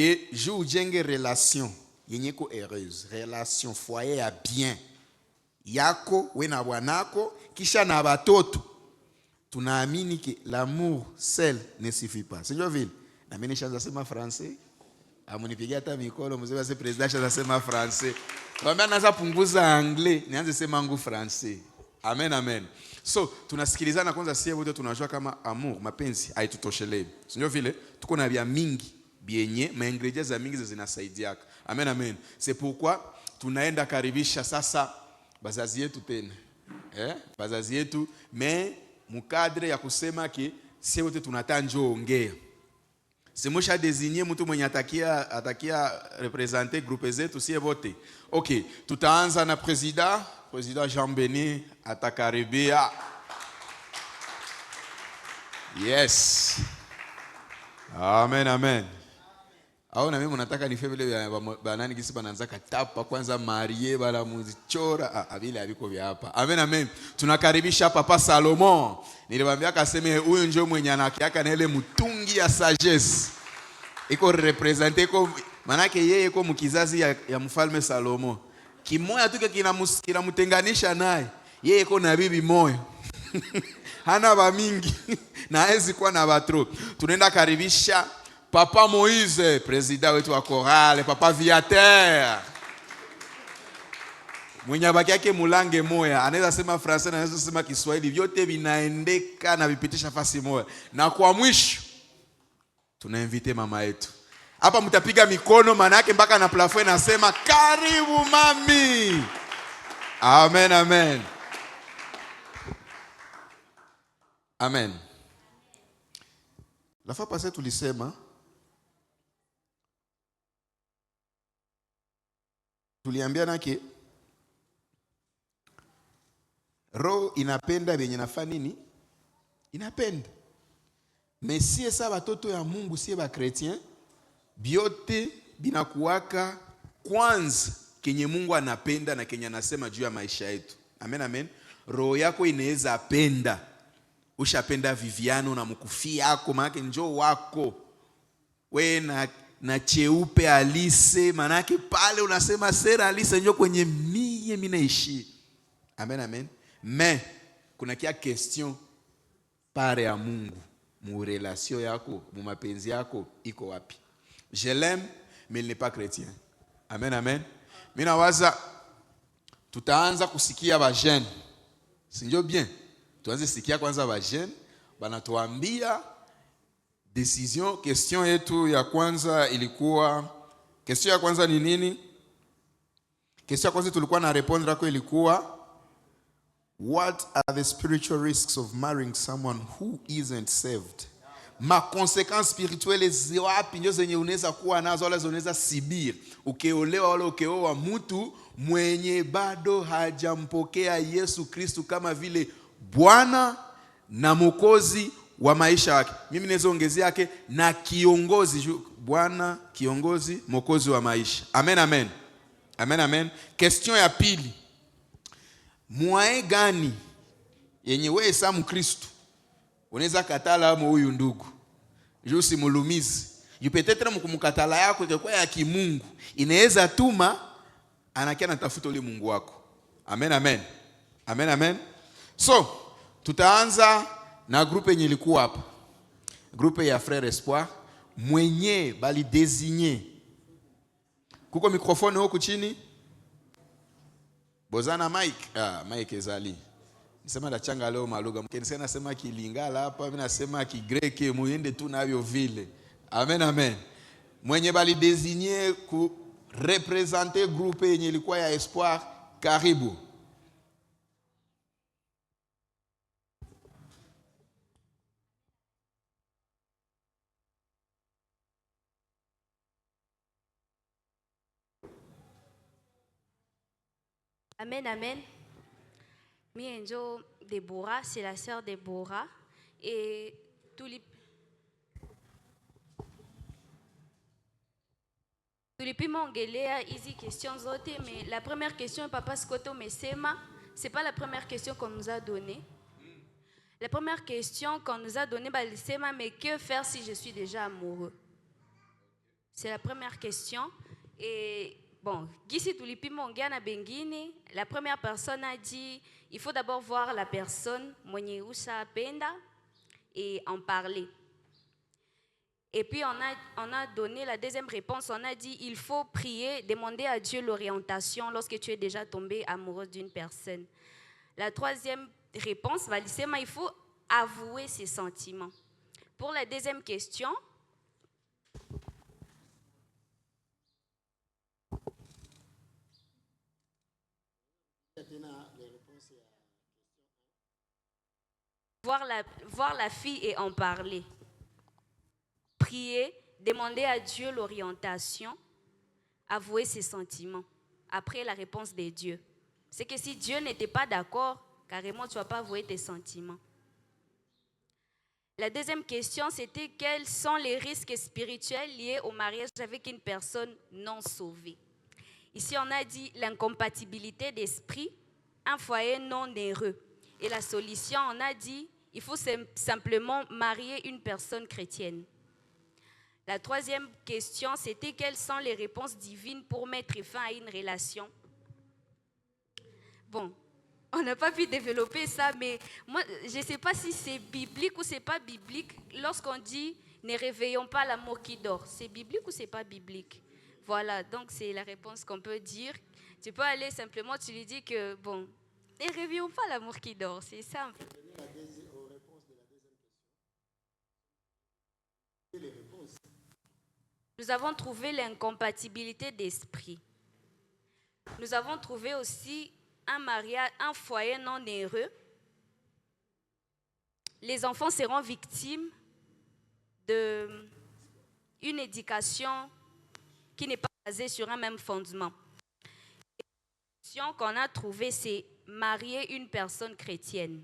Et je vous dis une relation, yenyeko heureuse, relation foyer ya bien. Yako, we na bwanako, kisha na batoto. Tunaamini que l'amour seul ne suffit pas. Seigneur Ville, na mimi nishaanza sema français. Amunipigia hata mikono mzee wa president shaanza sema français. Kwambia naanza punguza anglais, nianze sema ngu français. Amen, amen. So, tunasikilizana kwanza sie wote tunajua kama amour, mapenzi haitutoshelei. Sio vile tuko na vya mingi bienye, maingredient za mingi zinasaidia. Amen, amen. C'est pourquoi tunaenda karibisha sasa bazazi yetu tena. Bazazi yetu mais mukadre ya kusema ki sie wote tunatanja ongea. Simusha désigner mtu mwenye atakia représenter groupe zetu sie wote. OK, tutaanza na président Jean Béni atakaribia. Yes. Amen, amen. Au na mimi mnataka nife vile banani kisi bananza katapa kwanza marie bala muzichora vile abiko vya hapa. Amen, amen. Tunakaribisha Papa Salomon. Nilimwambia akaseme huyu ndio mwenye anakiaka na ile mtungi ya sagesse. Iko representer iko manake yeye iko mkizazi ya mfalme Salomon. Kimoya tu kinamtenganisha naye. Yeye iko na bibi moyo. Hana ba mingi na hezi kuwa na batro. Tunaenda karibisha Papa Moïse, président wetu wa chorale, Papa Viateur. Mwenye baki yake mulange moya, anaweza sema Fransai na anaweza sema Kiswahili, vyote vinaendeka na vipitisha fasi moya. Na kwa mwisho tunainvite mama yetu. Hapa mtapiga mikono maana yake mpaka na plafond nasema karibu mami. Amen, amen. Amen. La fois passée tulisema tuliambiana ke roho inapenda benye nafanya nini? Inapenda. Mais si esa batoto ya Mungu si ba chrétien, biote binakuwaka kwanza kenye Mungu anapenda na kenye anasema juu ya maisha yetu. Amen, amen. Roho yako inaweza penda. Ushapenda Viviano na mkufi yako manake njoo wako. We na cheupe Alice manake pale unasema Sera Alice njoo kwenye mie minaishi. Amen, amen. Mais kuna kia question pare ya Mungu mu relation yako, mu mapenzi yako iko wapi? Je l'aime mais il n'est pas chrétien. Amen, amen. Mina waza tutaanza kusikia ba jeune. Sinjo bien. Tuanze sikia kwanza ba jeune banatuambia decision. Question yetu ya kwanza ilikuwa, question ya kwanza ni nini? Question ya kwanza tulikuwa na répondre yako ilikuwa, what are the spiritual risks of marrying someone who isn't saved? Ma conséquences spirituelles wapi ndio zenye unaweza kuwa nazo wala unaweza sibir ukiolewa wala ukioa mtu mwenye bado hajampokea Yesu Kristo kama vile Bwana na Mwokozi wa maisha yake. Mimi naweza ongezea yake na kiongozi, Bwana, kiongozi, Mwokozi wa maisha. Amen, amen. Amen, amen. Question ya pili. Mwae gani yenye wewe sa Mkristo unaweza katala amo huyu ndugu? Juu si mulumizi. Yu peut-être mkumkatala yako itakuwa ya kimungu. Inaweza tuma anakia natafuta ule Mungu wako. Amen, amen. Amen, amen. So, tutaanza na grupe yenye ilikuwa hapa. Grupe ya Frère Espoir mwenye bali désigner. Kuko mikrofoni huko chini. Bozana Mike. Mike ezali. Nisema da changa leo malugha. Mkenisa nasema kilingala hapa, mimi nasema kigreke, muende tu navyo vile. Amen, amen. Mwenye bali désigner ku représenter groupe yenye ilikuwa ya Espoir, karibu. Amen, amen. Mienjo Déborah, c'est la sœur Déborah. Et tulipi mongelea hizi questions zote, mais la première question, Papa Skoto Mesema, c'est pas la première question qu'on nous a donnée. La première question qu'on nous a donnée, c'est mais que faire si je suis déjà amoureux? C'est la première question. Et bon, Gisi Tulipi Mongiana Bengini, la première personne a dit il faut d'abord voir la personne, Mwenye Usa Penda, et en parler. Et puis on a donné la deuxième réponse, on a dit il faut prier, demander à Dieu l'orientation lorsque tu es déjà tombé amoureuse d'une personne. La troisième réponse, Valisema, il faut avouer ses sentiments. Pour la deuxième question, voir la fille et en parler. Prier, demander à Dieu l'orientation, avouer ses sentiments. Après la réponse de Dieu. C'est que si Dieu n'était pas d'accord, carrément tu ne vas pas avouer tes sentiments. La deuxième question, c'était quels sont les risques spirituels liés au mariage avec une personne non sauvée. Ici, on a dit l'incompatibilité d'esprit, un foyer non heureux. Et la solution, on a dit, il faut simplement marier une personne chrétienne. La troisième question, c'était quelles sont les réponses divines pour mettre fin à une relation. Bon, on n'a pas pu développer ça, mais moi, je ne sais pas si c'est biblique ou c'est pas biblique. Lorsqu'on dit ne réveillons pas l'amour qui dort, c'est biblique ou c'est pas biblique? Voilà, donc c'est la réponse qu'on peut dire. Tu peux aller simplement, tu lui dis que, bon, ne réveillons pas l'amour qui dort, c'est simple. Nous avons trouvé l'incompatibilité d'esprit. Nous avons trouvé aussi un mariage, un foyer non heureux. Les enfants seront victimes d'une éducation qui n'est pas basée sur un même fondement. La solution qu'on a trouvée, c'est marier une personne chrétienne.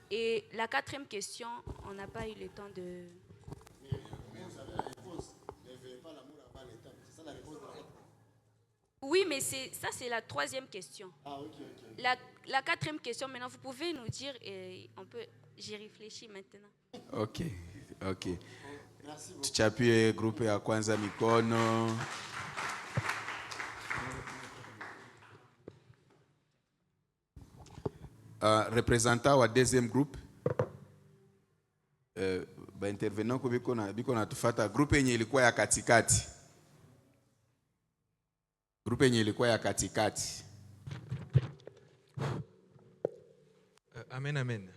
Et la quatrième question, on n'a pas eu le temps de... Oui, mais ça, c'est la troisième question. Ah, ok. La quatrième question, maintenant, vous pouvez nous dire, j'y réfléchis maintenant. Ok. Tuchapie groupe ya kwanza mikono. Représentant wa deuxième groupe. Intervenant ko biko na tufata groupe yenye ilikuwa ya katikati. Groupe yenye ilikuwa ya katikati. Amen.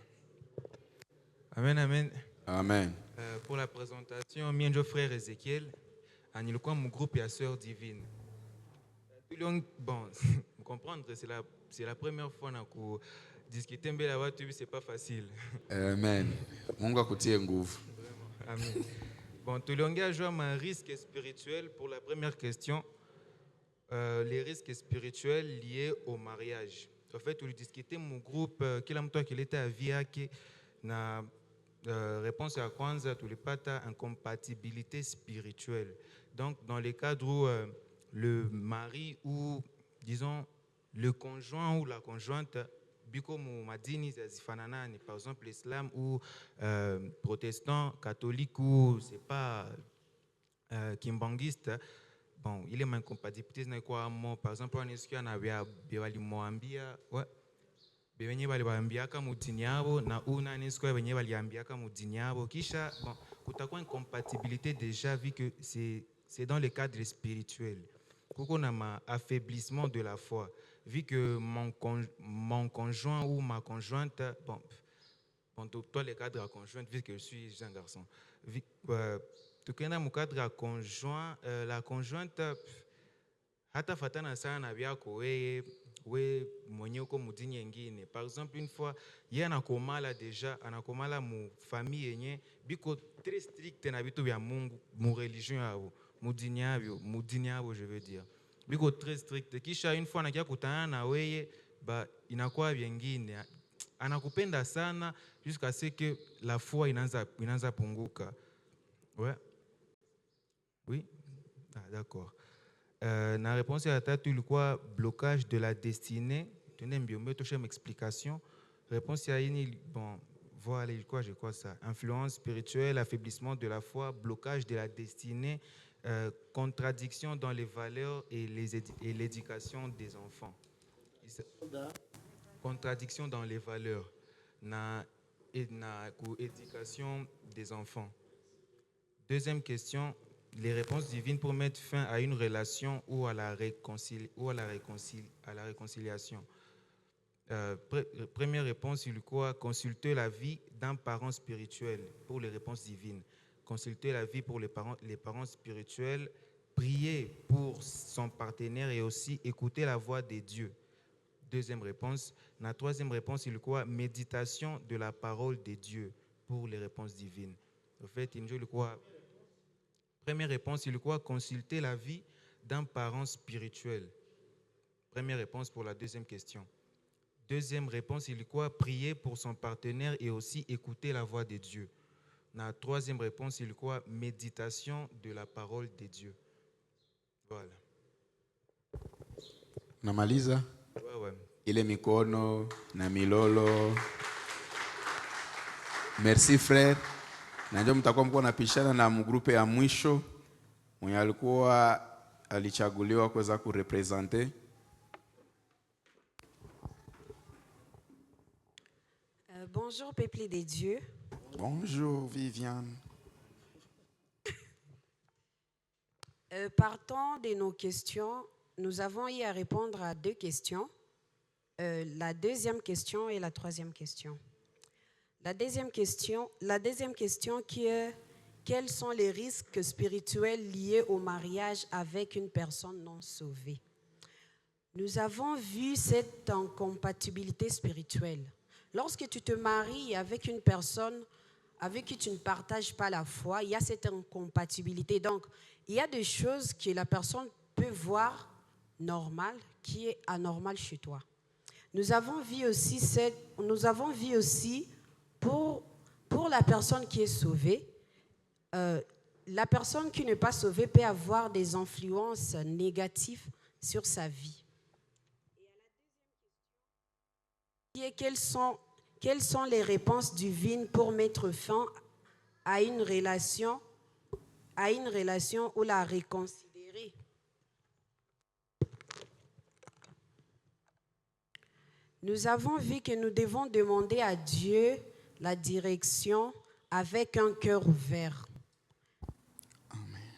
Pour la présentation, mienjo frère Ezekiel, anilikuwa mon groupe ya sœur divine. Bon, comprendre, c'est la première fois que discuter mbele ya watu c'est pas facile. Amen. Mungu akutie nguvu. Amen. Bon, tuliongea juu ma risque spirituel pour la première question. Les risques spirituels liés au mariage. En fait, on discutait mon groupe, kila mtu akileta avis yake na réponse à kwanza tulipata incompatibilité spirituelle. Donc, dans les cadres où le mari ou, disons, le conjoint ou la conjointe, biko mu madini zifananani, par exemple l'islam ou protestant, catholique ou c'est pas kimbangiste. Bon, il est incompatibilité par exemple on est na walimwambia benye waliwaambiaka mudini yabo na una nesko benye waliambiaka mudini yabo kisha bon kutakuwa incompatibilité déjà vu que c'est dans le cadre spirituel. Kuko na ma affaiblissement de la foi vu que mon conjoint ou ma conjointe bon toi le cadre à conjointe vu que je suis un garçon tukenda mu cadre à conjoint la conjointe hata fatana sana byako we mwenye uko mudini yengine. Par exemple une fois yeye anakomala déjà anakomala mu famille yenye biko très strict na bitu bya Mungu mu religion yabo mudini yabo je veux dire biko très strict kisha une fois anakia kutana na weye ba inakuwa vyengine anakupenda sana jusqu'à ce que la foi inaanza punguka. Ouais. Oui. Ah, d'accord. La réponse à ta ilikuwa blocage de la destinée. Tenez mbio mbe toshe explication. Réponse à ini bon Voilà, je crois ça. Influence spirituelle, affaiblissement de la foi, blocage de la destinée, contradiction dans les valeurs et l'éducation des enfants. Contradiction dans les valeurs, na éducation des enfants. Deuxième question, les réponses divines pour mettre fin à une relation ou à la réconciliation. Première réponse, il quoi? Consulter la vie d'un parent spirituel pour les réponses divines. Consulter la vie pour les parents spirituels, prier pour son partenaire et aussi écouter la voix de Dieu. Deuxième réponse. La troisième réponse, il quoi? Méditation de la parole de Dieu pour les réponses divines. En fait, il quoi? Première réponse, il quoi? Consulter la vie d'un parent spirituel. Première réponse pour la deuxième question. Deuxième réponse, il quoi? Prier pour son partenaire et aussi écouter la voix de Dieu. La troisième réponse, il quoi? Méditation de la parole de Dieu. Voilà. Namaliza? Ouais. Ile mikono na milolo. Merci frère. Najua mtakuwa mko napishana na mgrupe ya mwisho mwenye alikuwa alichaguliwa kuweza kurepresenter. Bonjour, peuple de Dieu. Bonjour Viviane. Partant de nos questions, nous avons eu à répondre à 2 questions. La deuxième question et la troisième question. La deuxième question qui est: quels sont les risques spirituels liés au mariage avec une personne non sauvée? Nous avons vu cette incompatibilité spirituelle. Lorsque tu te maries avec une personne avec qui tu ne partages pas la foi, il y a cette incompatibilité. Donc, il y a des choses que la personne peut voir normales qui est anormal chez toi. Nous avons vu aussi pour la personne qui est sauvée, la personne qui n'est pas sauvée peut avoir des influences négatives sur sa vie. Et quelles sont les réponses divines pour mettre fin à une relation ou la réconsidérer? Nous avons vu que nous devons demander à Dieu la direction avec un cœur ouvert. Amen.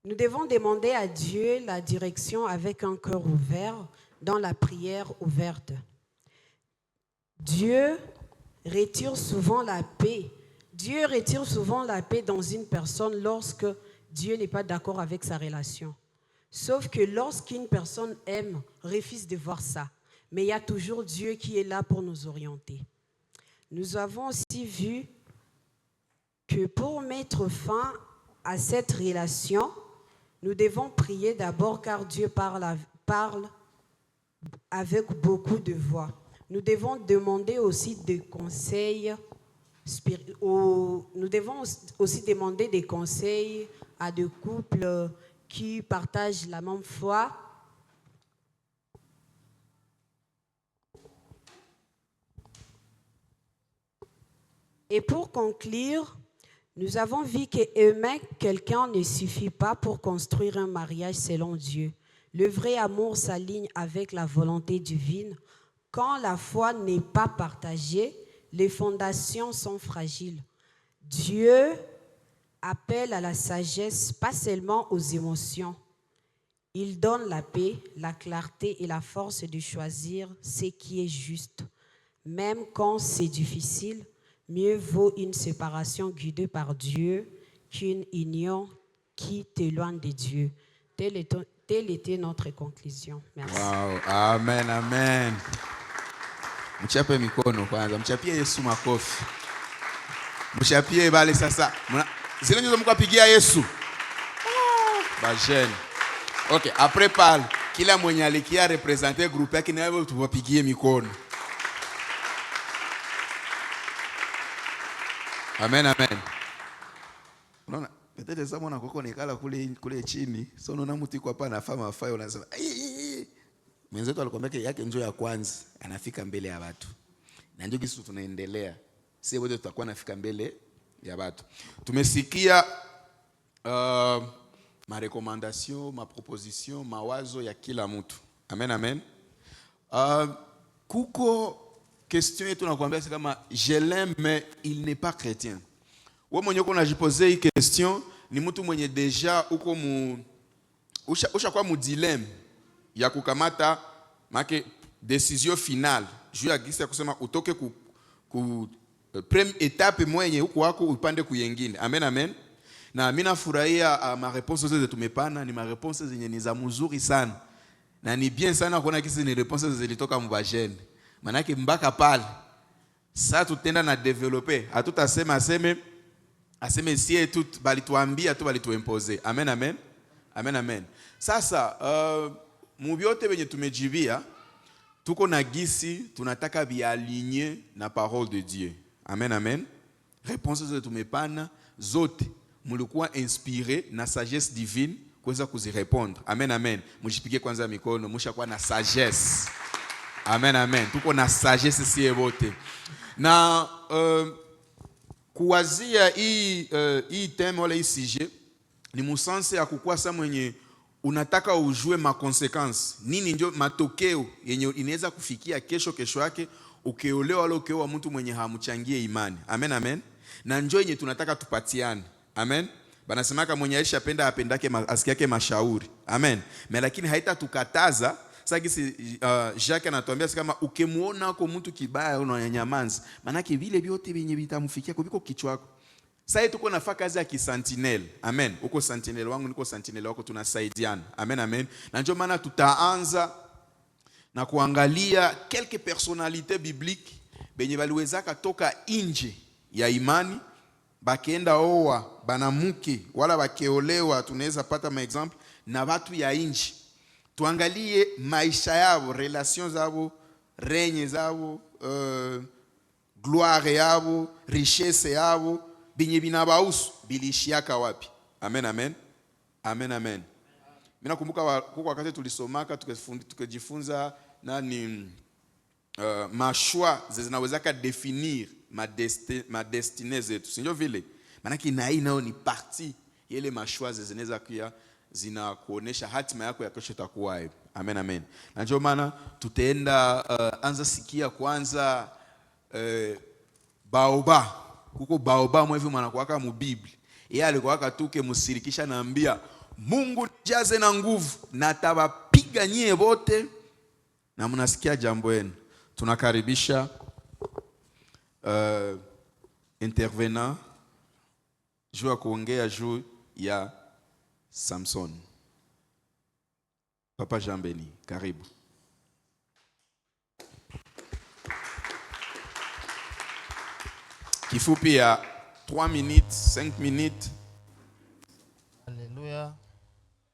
Nous devons demander à Dieu la direction avec un cœur ouvert dans la prière ouverte. Dieu retire souvent la paix. Dieu retire souvent la paix dans une personne lorsque Dieu n'est pas d'accord avec sa relation. Sauf que lorsqu'une personne aime, refuse de voir ça. Mais il y a toujours Dieu qui est là pour nous orienter. Nous avons aussi vu que pour mettre fin à cette relation, nous devons prier d'abord car Dieu parle avec beaucoup de voix. Nous devons demander aussi des conseils nous devons aussi demander des conseils à des couples qui partagent la même foi. Et pour conclure, nous avons vu qu'aimer quelqu'un ne suffit pas pour construire un mariage selon Dieu. Le vrai amour s'aligne avec la volonté divine. Quand la foi n'est pas partagée, les fondations sont fragiles. Dieu appelle à la sagesse, pas seulement aux émotions. Il donne la paix, la clarté et la force de choisir ce qui est juste. Même quand c'est difficile, mieux vaut une séparation guidée par Dieu qu'une union qui t'éloigne de Dieu. Telle était notre conclusion. Merci. Wow, amen, amen. Mchape mikono kwanza, mchapie Yesu makofi. Mchapie bale sasa. Zile nyozo mkapigia Yesu. Bajeni. Okay, après parle. Kila mwenye alikia representer groupe yake na wewe tuwapigie mikono. Amen, amen. Unaona, peut-être ça mwana koko nikala kule chini. So unaona mtu iko hapa anafanya mafaya unasema, Mwenzetu alikwambia yake njoo ya kwanza anafika mbele ya watu. Na ndio kisu tunaendelea. Sisi wote tutakuwa nafika mbele ya watu. Tumesikia ma recommandation, ma proposition, mawazo ya kila mtu. Amen, amen. Kuko question yetu nakwambia kama je l'aime mais il n'est pas chrétien. Wewe mwenyewe uko unajipoze hii question ni mtu mwenye deja uko ushakuwa mu dilemme ya kukamata make decision finale. Juu ya gisi ya kusema utoke ku première étape mwenye huko wako upande kuyengine. Amen, amen. Na mimi nafurahia ma réponses zote tumepana ni ma réponses zenye ni za mzuri sana. Na ni bien sana kuona kisi ni réponses zilitoka mbajeni. Manake mbaka pale sasa tutenda na developer. Hatutasema aseme sie tu bali tuambia tu bali tuimpose. Amen, amen. Amen, amen. Sasa mubyote benye tumejibia tuko na gisi tunataka bialigner na parole de Dieu. Amen, amen. Réponses zote tumepana zote mulikuwa inspiré na sagesse divine kuweza kuzirepondre. Amen, amen. Mujipige kwanza mikono, mushakuwa na sagesse. Amen, amen. Tuko na sagesse si wote. Na kuwazia hii theme wala hii sujet ni musanse ya kukua sa mwenye unataka ujue ma consequence. Nini ndio matokeo yenye inaweza kufikia kesho yake ukeolewa wala ukeoa mtu mwenye hamuchangie imani. Amen, amen. Na njoo yenye tunataka tupatiane. Amen. Banasemaka mwenye Aisha penda apendake asikiake mashauri. Amen. Lakini haita tukataza. Sasa kisi Jacques anatuambia kama ukimuona kwa mtu kibaya unanyamanza. Manake vile vyote vyenye vitamfikia kubiko kichwa chako. Sasa tuko nafanya kazi ya kisentinel. Amen. Uko sentinel wangu niko sentinel wako tunasaidiana. Amen, amen. Na ndio maana tutaanza na kuangalia quelques personnalités bibliques benye baliwezaka toka nje ya imani bakienda oa banamuke wala bakeolewa. Tunaweza pata maexample na watu ya nje. Tuangalie maisha yao, relations zao, règne zao, gloire yao, richesse yao, binye binabausu bilishiaka wapi. Amen, amen. Amen, amen. Mimi nakumbuka kwa wakati tulisomaka tukajifunza nani mashwa zinawezaka definir ma destinée zetu. Sinjo vile. Manaki na hii nao ni parti ile mashwa zinaweza kuya zinakuonesha hatima yako ya kesho itakuwa. Amen, amen. Na ndio maana tutaenda anza sikia kwanza baoba. Kuko baoba mwevi mwanakuwaka mu Biblia. Yeye alikuwa tuke musirikisha naambia Mungu nijaze na nguvu na tawapiga nyie wote na mnasikia jambo lenu. Tunakaribisha intervenant juu ya kuongea juu ya Samson. Papa Jean Beni, karibu. Kifupi ya 3 minutes, 5 minutes. Alléluia.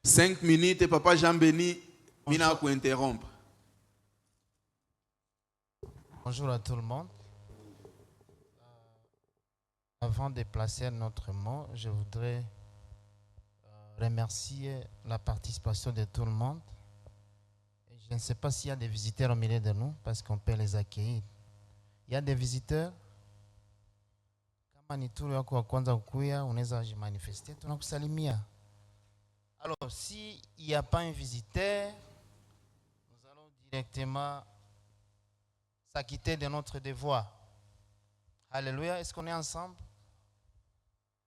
5 minutes, Papa Jean Beni, mina ku interrompre. Bonjour à tout le monde. Avant de placer notre mot, je voudrais remercier la participation de tout le monde. Et je ne sais pas s'il y a des visiteurs au milieu de nous, parce qu'on peut les accueillir. Il y a des visiteurs. Kama ni tu wako wa kwanza kukuya, unaweza jimanifester, tunakusalimia. Alors, s'il n'y a pas un visiteur, nous allons directement s'acquitter de notre devoir. Alléluia. Est-ce qu'on est ensemble?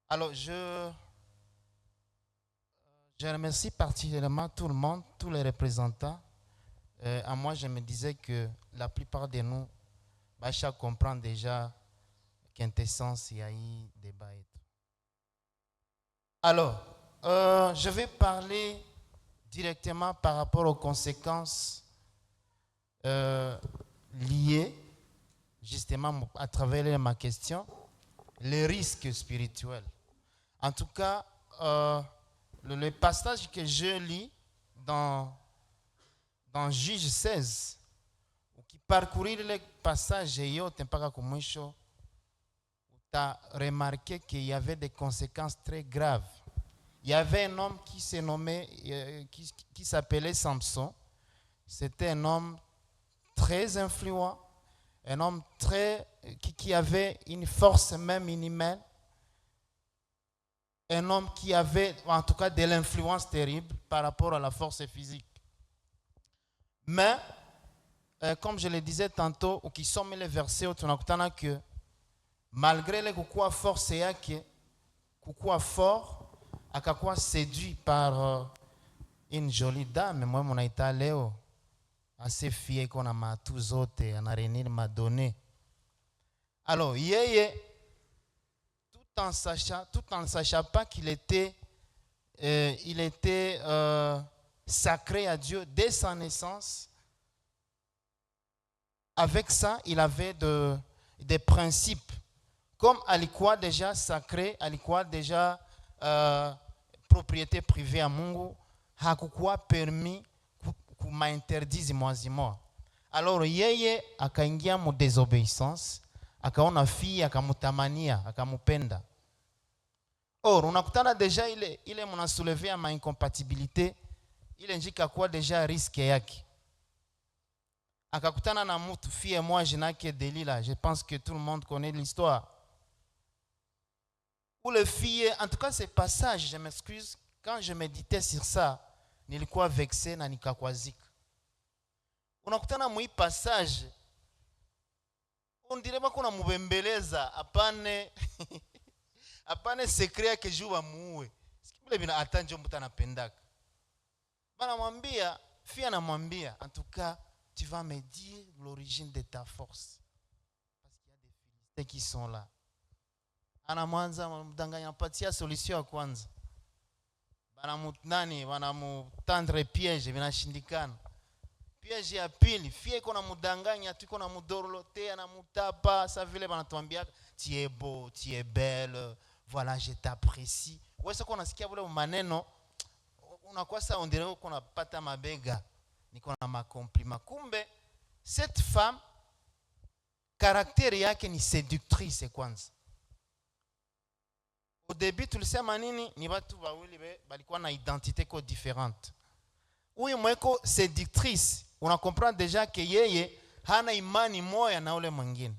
Alors, je remercie particulièrement tout le monde, tous les représentants. À moi, je me disais que la plupart de nous, Bacha comprend déjà quintessence, il y a eu débat et tout. Alors, je vais parler directement par rapport aux conséquences liées, justement à travers ma question, les risques spirituels. En tout cas, le passage que je lis dans Juge 16, qui parcourit le passage, tu as remarqué qu'il y avait des conséquences très graves. Il y avait un homme qui s'appelait Samson. C'était un homme très influent, un homme qui avait une force même inhumaine, un homme qui avait en tout cas de l'influence terrible par rapport à la force physique. Mais, comme je le disais tantôt, ou qui sont les versets où tunakutana que malgré le kukua force yake, kukua fort, akakuwa séduit par une jolie dame, moi munaita leo, assez fier qu'on a matu zote, anarenir m'a donné. Alors, yeye, tout en sachant pas qu'il était, sacré à Dieu dès sa naissance, avec ça, il avait des principes. Comme alikuwa déjà sacré, alikuwa déjà propriété privée à Mungu, hakukuwa permis kumainterdizi mwazimoa. Alors yeye akaingia mu désobéissance, akaona fille, akamutamania, akamupenda. Or, unakutana déjà ile mnasoulever ma incompatibilité, ile njika kwa déjà risque yake. Akakutana na mutu fille moi jinake Delila, je pense que tout le monde connaît l'histoire. Où le fille, en tout cas ces passages, je m'excuse, quand je méditais sur ça, nilikuwa vexé na nikakwazika. Unakutana mwi passage, on dirait pas kuna mubembeleza, apane secret yake juu bamuue. Sikile bina atanjo mtu anapendaka. Bana mwambia, fille anamwambia, en tout cas, tu vas me dire l'origine de ta force. Parce qu'il y a des Philistins qui sont là. Anamwanza mdanganya patia solution ya kwanza. Banamutandre piège vinashindikana. Piège ya pili, fie kona mudanganya, tu kona mudorolote, anamutapa, sa vile banatuambia tu es beau, tu es belle, voilà, je t'apprécie. Wewe kona sikia vile maneno unakuwa sa on dirait kona pata mabega, niko na makompliment. Kumbe cette femme caractère yake ni séductrice kwanza. Au début, tulisema nini? Ni watu wawili balikuwa na identité ko différente. Huyu mweko séductrice, on comprend déjà que yeye hana imani moya na ule mwingine.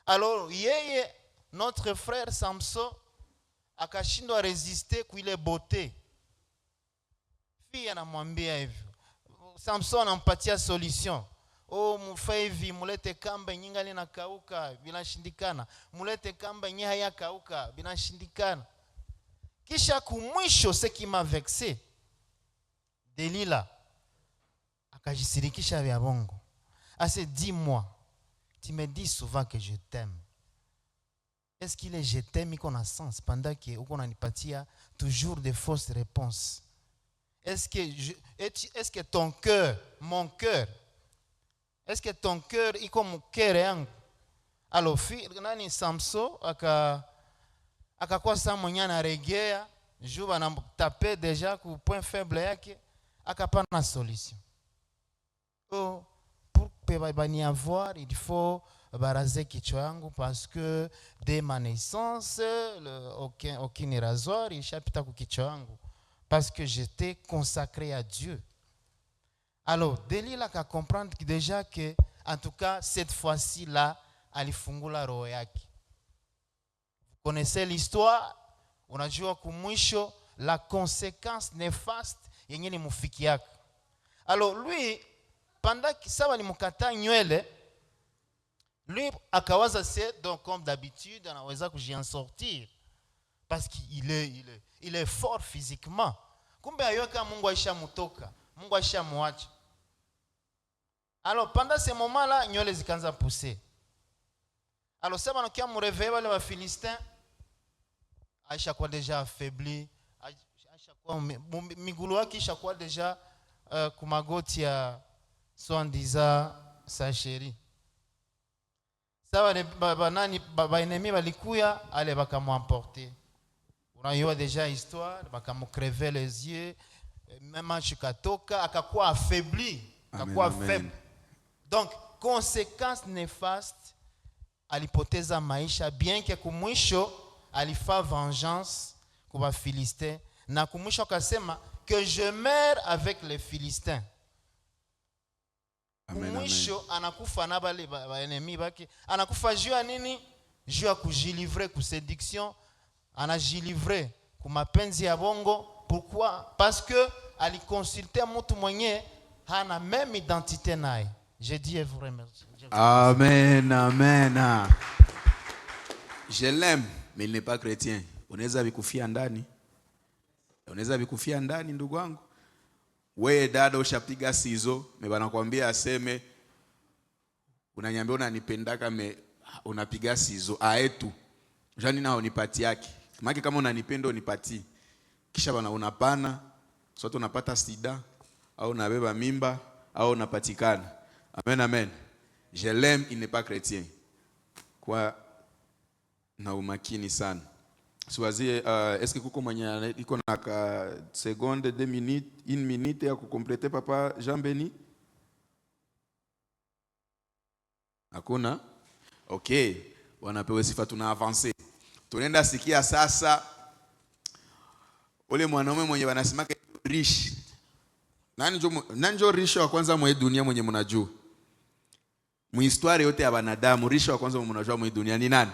Alors yeye, notre frère Samson, akashindwa résister kwa ile beauté. Fille anamwambia hivyo. Samson anampatia solution. Oh, mufe hivi, mulete kamba nyingali na kauka, binashindikana. Mulete kamba nye haya kauka, binashindikana. Kisha kumwisho, ce qui m'a vexé, Delila akajisirikisha vya bongo. Ase, dis-moi, tu me dis souvent que je t'aime. Est-ce qu'il est je t'aime qu'on a sens pendant que on anipatia toujours des fausses réponses? Est-ce que ton cœur, mon cœur, est-ce que ton cœur est comme mon cœur yangu? Alors, nani Samson akakuwa sa mwenye anaregea, juu anamtape deja ku point faible yake, akapana solution. Oh, pour bani avoir, il faut baraser kichwa yangu parce que dès ma naissance, aucun rasoir ishapita ku kichwa yangu parce que j'étais consacré à Dieu. Alors, Delila a comprendre déjà que, en tout cas, cette fois-ci là, alifungula roho yake. Vous connaissez l'histoire? Unajua kumwisho la conséquence néfaste yenye ni mufiki yake. Alors lui, pendant que ça walimukata nywele, lui akawaza c'est donc comme d'habitude anaweza kujian sortir parce qu'il est fort physiquement. Kumbe ayoka Mungu aisha mutoka, Mungu aisha muacha. Alors pendant ce moment-là, nywele zikaanza pousser. Alors ça va nous réveiller les Philistins. Aisha kwa déjà affaibli, aisha kwa migulu yake aisha kwa déjà kumagoti ya soi-disant sa chérie. Ça va nani ba ennemi balikuya ale bakamwemporter. On y a déjà histoire, bakamukrever les yeux, même chikatoka akakuwa affaibli, akakuwa faible. Donc conséquence néfaste alipoteza maisha, bien que kumwisho alifa vengeance kwa Philistins na kumwisho akasema que je meurs avec les Philistins. Amen, kumwisho anakufa na bale baenemi bake, anakufa juu ya nini? Juu ya kujilivre ku séduction, anajilivre ku mapenzi ya bongo. Pourquoi? Parce que alikonsulte mtu mwenye hana même identité naye. Je dis vous remercie. Amen, amen. Je l'aime, mais il n'est pas chrétien. Unaweza vikufia ndani. Unaweza vikufia ndani ndugu wangu. Wewe dada ushapiga sizo, wanakuambia aseme unaniambia unanipendaka unapiga sizo aetu. Jani nao nipati yake. Maana kama unanipenda unipati. Kisha unapana, sote unapata sida au unabeba mimba au unapatikana. Amen, amen. Je l'aime, il n'est pas chrétien. Kwa na umakini sana. Siwazie est-ce que kuko mwenye iko na ka seconde 2 minutes 1 minute ya kukomplete papa Jean Beni? Hakuna? Okay. Wanapewa sifa, tuna avancer. Tunaenda sikia sasa ule mwanaume mwenye wanasema rich. Nani njo rich wa kwanza mwe dunia mwenye mnajua? Muhistoria yote ya wanadamu rich wa kwanza mwenye mnajua mwe dunia ni nani?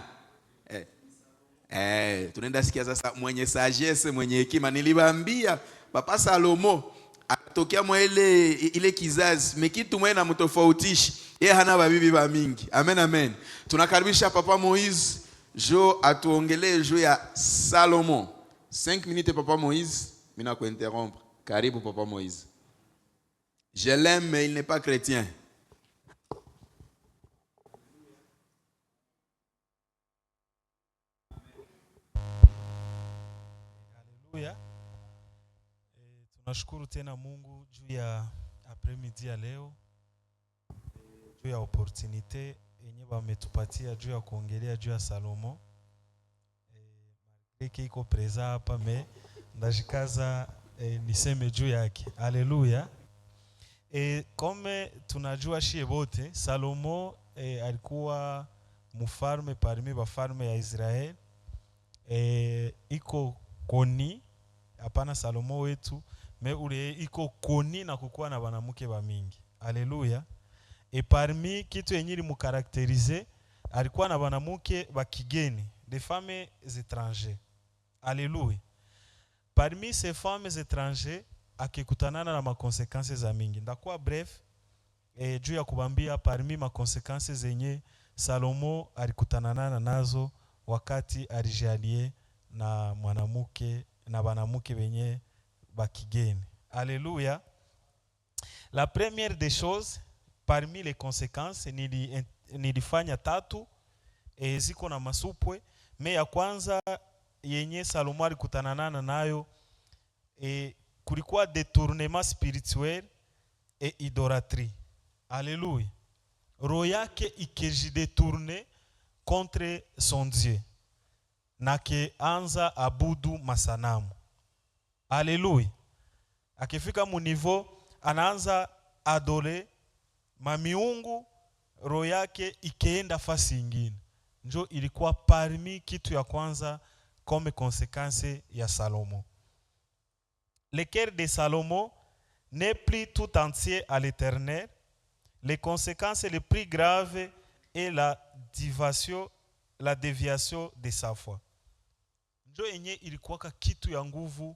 Tunaenda sikia sasa mwenye sagesse, mwenye hekima. Niliwaambia Papa Salomo atokea mwa ile kizazi, mekitu mwe na mtofautishi. Yeye hana babibi ba mingi. Amen, amen. Tunakaribisha Papa Moïse jo atuongelee juu ya Salomo. 5 minutes Papa Moïse, mina kuinterrompre. Karibu Papa Moïse. Je l'aime mais il n'est pas chrétien. Tunashukuru tena Mungu juu ya après-midi ya leo, juu ya opportunité yenye wametupatia juu ya kuongelea juu ya Salomo. Malgré iko preza hapa me ndajikaza niseme juu yake. Haleluya. Kome tunajua shie bote Salomo alikuwa mfalme parmi wafalme ya Israel. Iko koni hapana Salomo wetu me ule iko koni na kukuwa na banamuke ba mingi. Haleluya. Parmi kitu yenye limukarakterize alikuwa na banamuke ba kigeni, des femmes étrangères. Haleluya. Parmi ces femmes étrangères akikutanana na makonsekansi za mingi. Ndakuwa bref juu ya kubambia parmi makonsekansi zenye Salomo alikutanana nazo wakati alijalie na mwanamuke na banamuke benye bakigeni. Alléluia. La première des choses parmi les conséquences nilifanya tatu ziko na masupwe. Me ya kwanza yenye Salomo alikutanana nayo kulikuwa détournement spirituel et idolâtrie. Alléluia. Roho yake ikejidetourne contre son Dieu na ke anza abudu masanamu. Alléluia. Akifika mu niveau anaanza adole mamiungu, roho yake ikeenda fasi ingine. Njo ilikuwa parmi kitu ya kwanza comme conséquence ya Salomo. Le cœur de Salomo n'est plus tout entier à l'Éternel. Les conséquences les plus graves est la déviation de sa foi. Njo yenye ilikuwa kitu ya nguvu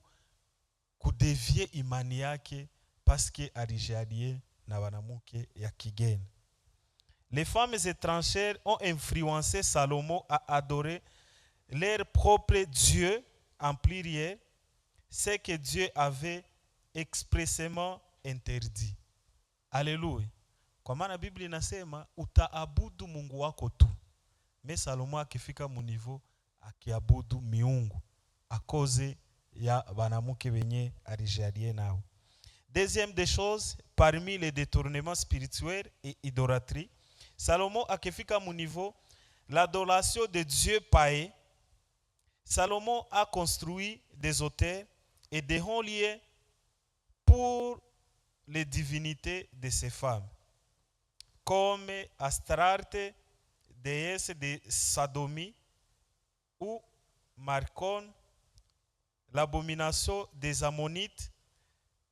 kudevie imani yake paske alijalie na wanamuke ya kigeni. Les femmes étrangères ont influencé Salomo à adorer leur propre Dieu en pluriel, ce que Dieu avait expressément interdit. Alléluia. Kwa maana Biblia inasema utaabudu Mungu wako tu. Me Salomo akifika mu niveau akiabudu miungu a cause ya banamuke benye alijalie nao. Deuxième des choses, parmi les détournements spirituels et idolâtrie, Salomo akifika mu niveau l'adoration de Dieu païen. Salomo a construit des autels et des hauts lieux pour les divinités de ses femmes, comme Astarte, déesse de Sodomie, ou Marcon, l'abomination des Ammonites.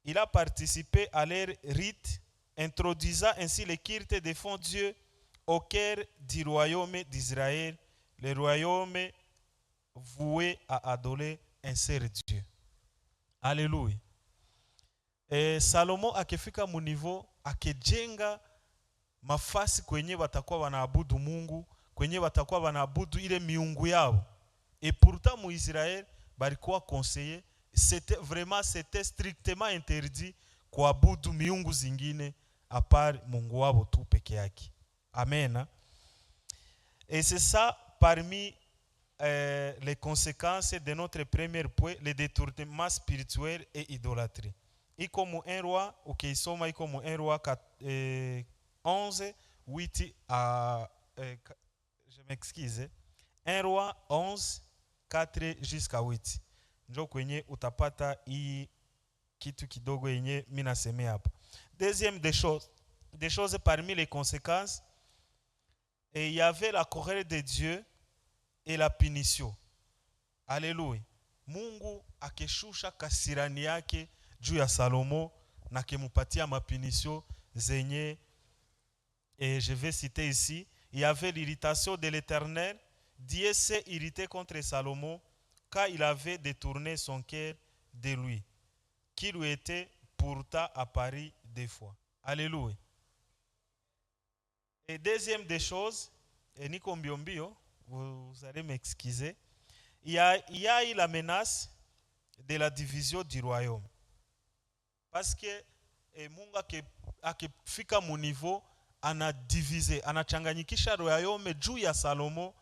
Il a participé à leurs rites introduisant ainsi les cultes de fond Dieu au cœur du royaume d'Israël, le royaume voué à adorer un seul Dieu. Alléluia. Et Salomo akifika mu niveau akijenga mafasi kwenye watakuwa wanaabudu Mungu, kwenye watakuwa wanaabudu ile miungu yao. Et pourtant mu Israël balikuwa conseillé, c'était strictement interdit kuabudu miungu zingine à part Mungu wao tu peke yake. Amen. Et c'est ça parmi les conséquences de notre premier point, le détournement spirituel et idolâtrie. Iko mu 1 roi, ukiisoma iko mu 1 roi 11, 8 à... je m'excuse. 1 roi 11, 4 jusqu'à 8. Njo kwenye utapata hii kitu kidogo yenye mina seme hapa. Deuxième des choses parmi les conséquences, et il y avait la colère de Dieu et la punition. Alléluia. Mungu akeshusha kasirani yake juu ya Salomo na kemupatia mapinisho zenye, et je vais citer ici, il y avait l'irritation de l'Éternel. Dieu s'est irrité contre Salomon car il avait détourné son cœur de lui, qui lui était pourtant apparu 2 fois. Alléluia. Et deuxième des choses, et Nico Mbiombio, vous allez m'excuser, il y a eu la menace de la division du royaume. Parce que Mungu akifika mu niveau anadivize, anachanganyikisha royaume juu ya Salomo,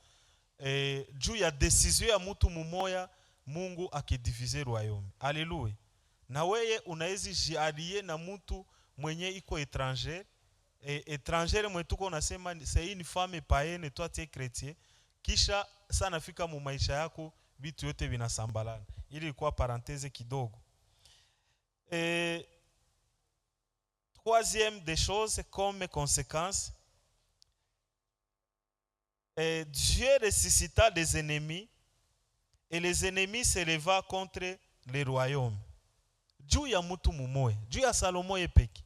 juu ya decision ya mtu mumoya, Mungu akidivize royaume. Alléluia. Na weye unawezi jialie na mtu mwenye iko étranger, étranger mwenye tuko unasema c'est une femme païenne, toi tu es chrétien, kisha sana fika mu maisha yako vitu yote vinasambalana. Ili ilikuwa parenthèse kidogo. Troisième des choses comme conséquence, Dieu ressuscita des ennemis et les ennemis se leva contre les royaumes. Juu ya mutu mumoya, juu ya Salomo yepeki,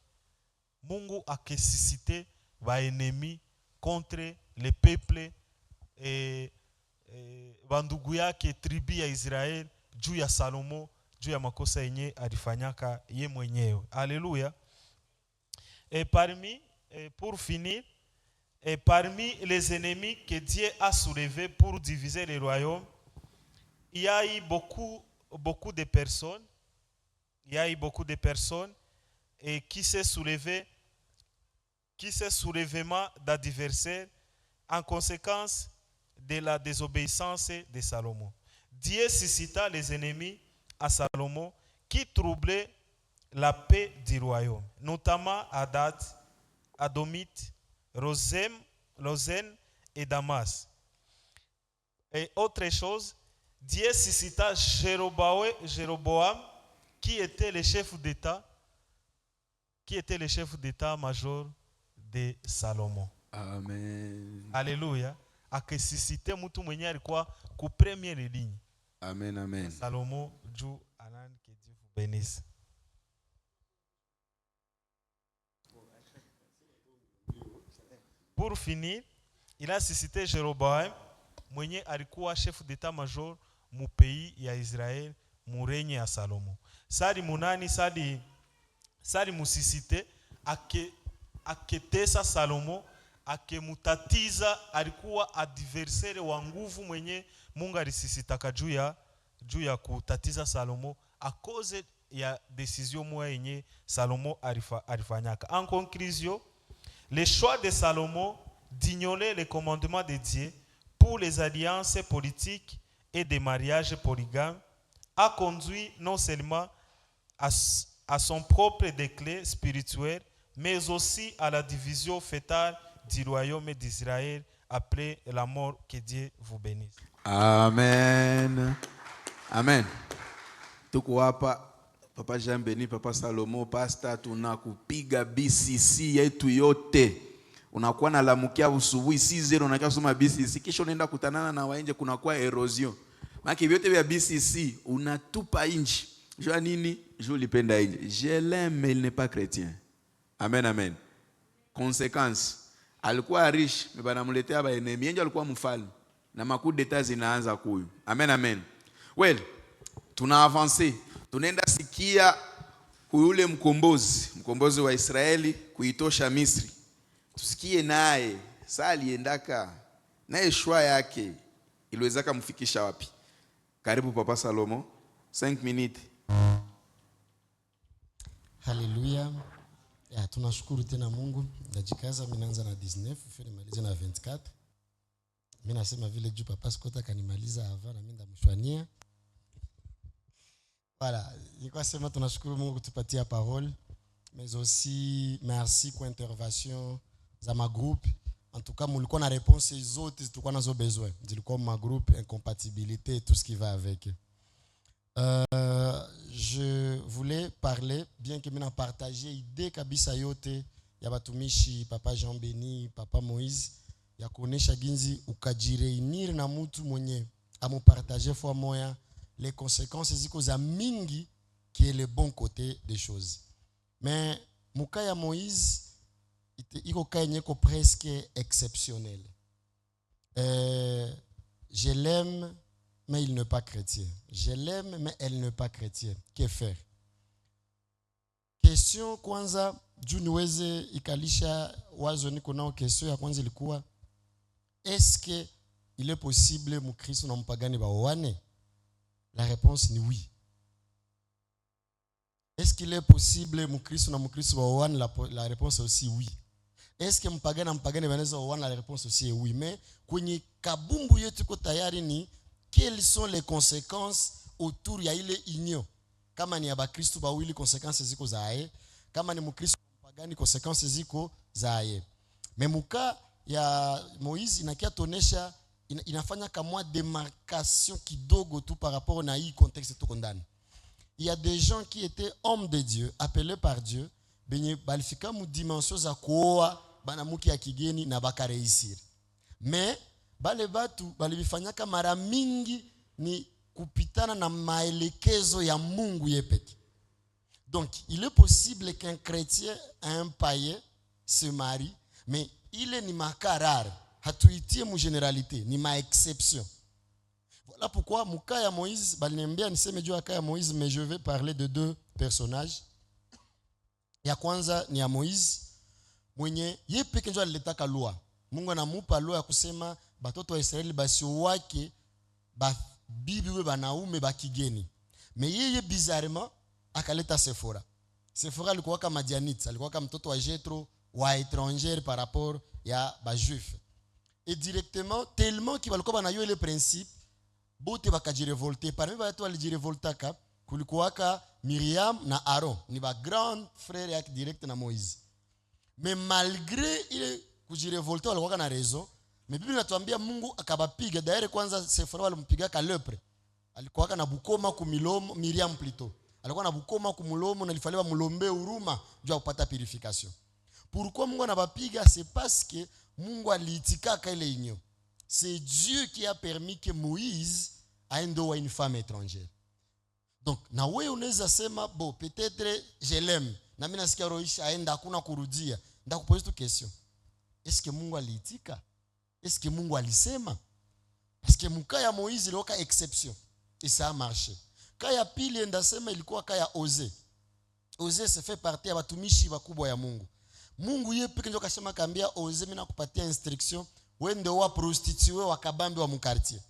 Mungu akesuscite va ennemis contre les peuples bandugu yake tribu ya Israel, juu ya Salomo, juu ya makosa yenye alifanyaka ye mwenyewe. Alléluia. Et pour finir, et parmi les ennemis que Dieu a soulevés pour diviser les royaumes, il y a eu beaucoup de personnes, et qui s'est soulevement d'adversaires en conséquence de la désobéissance de Salomon. Dieu suscita les ennemis à Salomon qui troublaient la paix du royaume, notamment Hadad, Adomite, Rosen et Damas. Et autre chose, Dieu suscita Jéroboam, qui était le chef d'état-major de Salomon. Amen. Alléluia. Akisisite mtu mwenye alikuwa ku première ligne. Amen, amen. Salomon, Dieu anan, que Dieu vous bénisse. Pour finir, il a suscité Jéroboam, mwenye alikuwa chef d'état-major mu pays ya Israël, mu règne ya Salomo. Sali munani, sali musisite aketesa Salomo, akemutatiza, alikuwa adversaire wa nguvu mwenye Mungu alisisitaka juu ya kutatiza Salomo a cause ya décision moya yenye Salomo alifanyaka. En conclusion, le choix de Salomon d'ignorer les commandements de Dieu pour les alliances politiques et des mariages polygames a conduit non seulement à son propre déclin spirituel, mais aussi à la division fatale du royaume d'Israël après la mort. Que Dieu vous bénisse. Amen. Amen. Tuko hapa Papa Jean Beni, Papa Salomo, Pastor, tunakupiga BCC yetu yote. Unakuwa na lamukia usubuhi 6:00 unakaa soma BCC, kisha unaenda kutanana na waenje, kunakuwa erosion. Maki vyote vya BCC unatupa inji. Jua nini? Je l'ipenda inji. Je l'aime mais il n'est pas chrétien. Amen, amen. Consequence, alikuwa rich, banamletea ba enemy, yeye alikuwa mfalme na makundi d'etat zinaanza kuyu. Amen, amen. Well, tuna avancer, tunaenda sikia yule mkombozi wa Israeli kuitosha Misri. Tusikie naye saa aliendaka naye shwa yake iliweza kumfikisha wapi. Karibu Papa Salomo, 5 minutes. Haleluya. Ya, tunashukuru tena Mungu. Najikaza mimi naanza na 19, fili nimalize na 24. Mimi nasema vile juu Papa Skota kanimaliza hava na mimi ndamshwania. Voilà, nilikuwa sema tunashukuru Mungu kutupatia parole, mais aussi merci kwa intervention za ma groupe. En tout cas, mulikuwa na réponse zote tulikuwa nazo besoin. Zilikuwa ma groupe incompatibilité et tout ce qui va avec. Je voulais parler, bien que mina partager idée kabisa yote ya batumishi Papa Jean Béni, Papa Moïse, ya kuonesha ginzi ukajireunir na mtu mwenye amupartager fois moya les conséquences ziko za mingi qui est le bon côté des choses. Mais muka ya Moïse iko kanyeko presque exceptionnel. Je l'aime mais il n'est pas chrétien. Je l'aime, mais elle n'est pas chrétienne. Que faire? Question kwanza, juu niweze ikalisha wazo niko nao. Question ya kwanza ilikuwa, est-ce que il est possible mukristo na mpagani baoane? La réponse ni oui. Est-ce qu'il est possible mukristo na mukristo baoane? La réponse est aussi oui. Est-ce que mpagani na mpagani banaweza baoane? La réponse aussi est oui. Mais kwenye kabumbu yetu ko tayari ni quelles sont les conséquences autour ya ile union? Kama ni abakristo bawili conséquences ziko zae, kama ni mukristo mpagani conséquences ziko zae. Mais muka ya Moïse inakia tonesha inafanya kama démarcation kidogo tu par rapport na hii contexte tuko ndani. Il y a des gens qui étaient hommes de Dieu, appelés par Dieu, benye balifika mu dimension za kuoa banamuki ya kigeni na bakareisir. Mais bale batu balibifanyaka mara mingi ni kupitana na maelekezo ya Mungu yepeke. Donc, il est possible qu'un chrétien, un païen se marie, mais il est ni maka rare. Hatuitie mu généralité, ni ma exception. Voilà pourquoi muka ya Moïse, baliniambia niseme juu ya kaya Moïse, mais je vais parler de deux personnages. Ya kwanza ni ya Moïse, mwenye yepeke ndio alileta loi. Mungu anamupa loi ya kusema batoto wa Israeli basio wake ba bibi we banaume bakigeni. Mais yeye bizarrement akaleta Sephora. Sephora alikuwa kama Madianite, alikuwa kama mtoto wa Jethro wa étranger par rapport ya ba juif. Et directement tellement qu'il balikuwa banayo le principe bote bakajirevolter. Parmi watu walijirevoltaka kulikuwa Miriam na Aaron, ni ba grand frère yake direct na Moïse. Mais malgré ile kujirevolter walikuwa na raison. Mais Biblia inatuambia Mungu akabapiga. Daire kwanza Sephora walimpiga ka lepre. Alikuwa na bukoma kumilomo, Miriam plutôt. Alikuwa na bukoma kumulomo na ilifaliwa mulombe huruma juu kupata purification. Pourquoi Mungu anabapiga? C'est parce que Mungu aliitika ile union. C'est Dieu qui a permis que Moïse aende wa une femme étrangère. Donc na wewe unaweza sema bon peut-être je l'aime. Na mimi nasikia roisha aenda hakuna kurudia. Ndakupoza tu question. Est-ce que Mungu aliitika? Est-ce que Mungu alisema? Parce que muka ya Moïse ilikuwa exception et ça a marché. Kaya pili ndasema ilikuwa kaya Osée. Osée se fait partie ya batumishi bakubwa ya Mungu. Mungu yeye pekee ndio kasema kaambia Osée, mimi nakupatia instruction wende wa prostituée wa kabambi wa mkartier.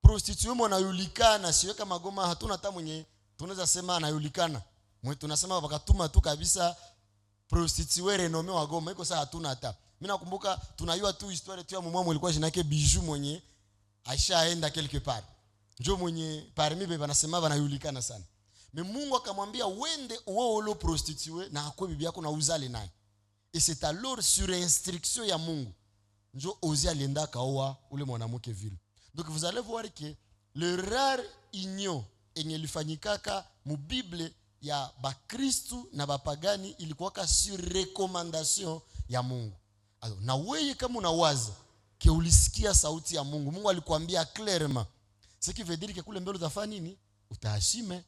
Prostituée mwanayulikana siwe kama Goma, hatuna hata mwenye tunaweza sema anayulikana. Mwe tunasema wakatuma tu kabisa prostituée renommée wa Goma, iko saa hatuna hata. Mimi nakumbuka tunayua tu historia tu ya mumwa ilikuwa jina yake Bijou mwenye aishaenda quelque part. Ndio mwenye parmi beba nasema banayulikana sana. Mais Mungu akamwambia wende uolo prostituée na akwe bibi yako na uzale naye. Et c'est alors sur instruction ya Mungu ndio Osée alienda kaoa ule mwanamke vile. Donc vous allez voir que le rare union enye lifanyikaka mu Bible ya bakristu na bapagani ilikuwa sur recommandation ya Mungu. Alors na wewe kama unawaza ke ulisikia sauti ya Mungu, Mungu alikwambia clairement, ce qui veut dire que kule mbele utafanya nini? Utaheshime.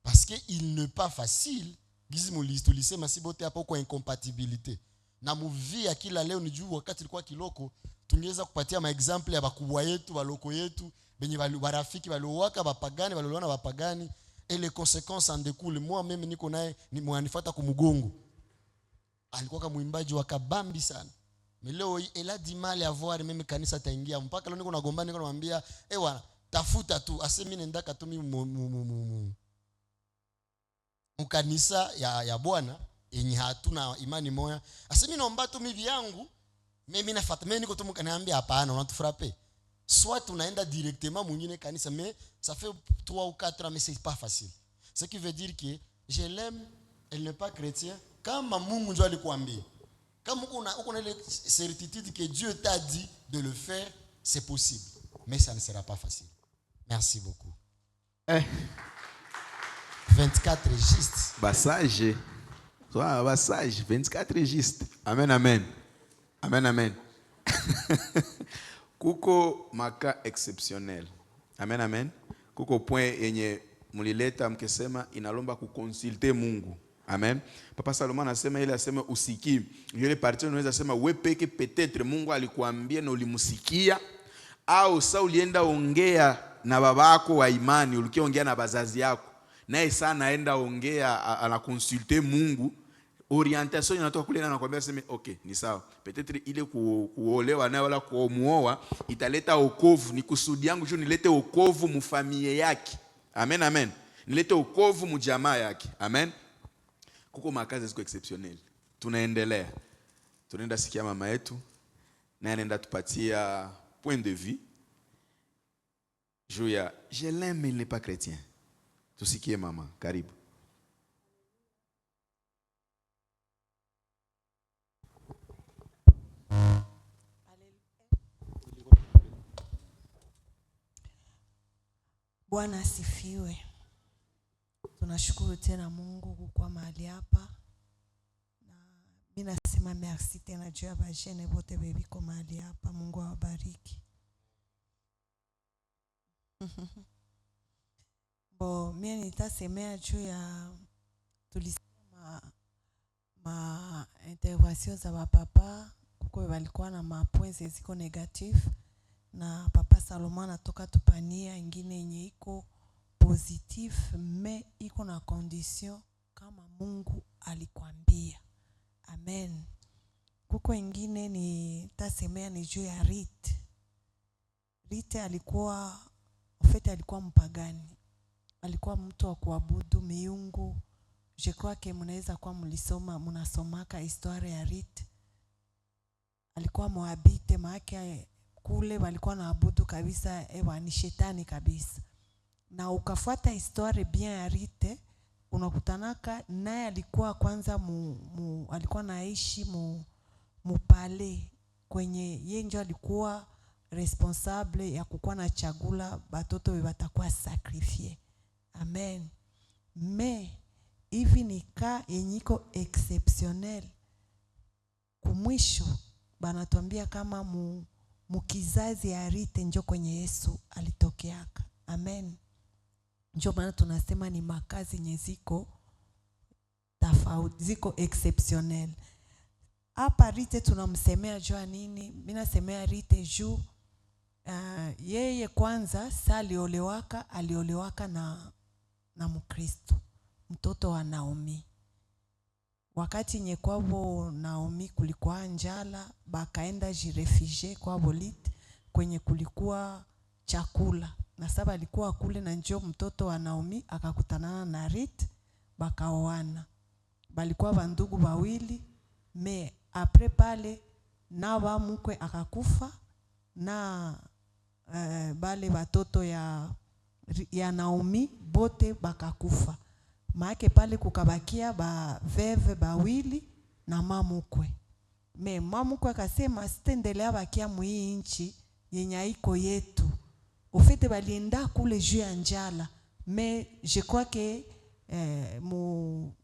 Parce que il n'est pas facile gizi tulisema si bote hapa kwa incompatibilité na muvi ya kila leo. Ni juu wakati ilikuwa kiloko tungeweza kupatia maexample ya bakubwa yetu baloko yetu benye barafiki baliowaka bapagani balioana bapagani, et les conséquences en découlent. Moi meme niko naye ni mwanifuata kumugongo, alikuwa kama mwimbaji wa kabambi sana, mais leo elle a du mal à voir meme kanisa taingia mpaka leo niko nagombana, niko namwambia bwana tafuta tu ase mimi nendaka tu mimi mkanisa ya Bwana yenye hatuna imani moya, ase mimi naomba tu mimi yangu mimi nafuata mimi niko tu mkaniambia hapana unatufrape, soit tunaenda directement mwingine kanisa, mais ça fait 3 ou 4 ans mais c'est pas facile. Ce qui veut dire que je l'aime, elle n'est pas chrétien. Kama Mungu ndio alikwambia, kama uko na ile certitude que Dieu t'a dit de le faire, c'est possible, mais ça ne sera pas facile. Merci beaucoup. 24 registres. Bassage. Soit bassage 24 registres. Amen amen. Amen amen. Kuko maka exceptionnel. Amen amen. Kuko point yenye mulileta mkesema inalomba kukonsulte Mungu. Amen. Papa Salomon anasema ile asema usiki. Ile partie unaweza sema wewe peke peut-être Mungu alikuambia na ulimusikia, au sa ulienda ongea na babako wa imani, ulikiongea na bazazi yako, naye sana aenda ongea anakonsulte Mungu, orientation inatoka kule na anakuambia sema okay ni sawa, peut-être ile kuolewa naye wala kuomuoa italeta wokovu, ni kusudi yangu juu nilete wokovu mu familia yake. Amen amen. Nilete wokovu mu jamaa yake. Amen. Kuko makazi ziko exceptionnel. Tunaendelea. Tunaenda sikia mama yetu na anaenda tupatia point de vue juu ya je l'aime mais il n'est pas chrétien. Tusikie mama, karibu. Bwana asifiwe. Tunashukuru tena Mungu kwa mahali hapa. Na mimi nasema merci tena juu ya bajene bote bebiko mahali hapa. Mungu awabariki. Bo mimi nitasemea juu ya tulisema intervention za bapapa kuko walikuwa na mapoints ziko negative, na Papa Salomon anatoka tupania ingine yenye iko positif, mais iko na condition kama Mungu alikwambia. Amen. Kuko ingine ni tasemea ni juu ya Rite. Rite alikuwa alikuwa mpagani, alikuwa mtu wa kuabudu miungu. Je crois que mnaweza kwa mnasomaka historia ya Rite. Alikuwa Moabite, maana kule walikuwa naabudu kabisa ni shetani kabisa. Na ukafuata historia bien ya Rite, unakutanaka naye alikuwa kwanza alikuwa naishi mupale kwenye yeye ndio alikuwa responsable ya kukuwa na chagula batoto batakuwa sacrifier. Amen. Mais hivi ni ka yenyiko exceptionnel. Kumwisho banatuambia kama mukizazi ya Rite njo kwenye Yesu alitokeaka. Amen. Njo maana tunasema ni makazi nyeziko tofauti, ziko exceptionnel. Hapa Rite tunamsemea jua nini? Mimi nasemea Rite juu yeye kwanza alioolewaka na Mkristo, mtoto wa Naomi. Wakati nyekwabo Naomi kulikuwa njala, bakaenda jirefugie kwa Bolit kwenye kulikuwa chakula. Na saba alikuwa kule na njoo mtoto wa Naomi akakutanana na Rite, bakaoana. Balikuwa bandugu bawili, me apre pale na wa mkwe akakufa na bale batoto ya Naomi bote bakakufa. Maake pale kukabakia ba veve bawili na mamukwe. Me mamukwe akasema sitendelea bakia mwii nchi yenye iko yetu. Ufite balienda kule juu ya njala. Me je crois que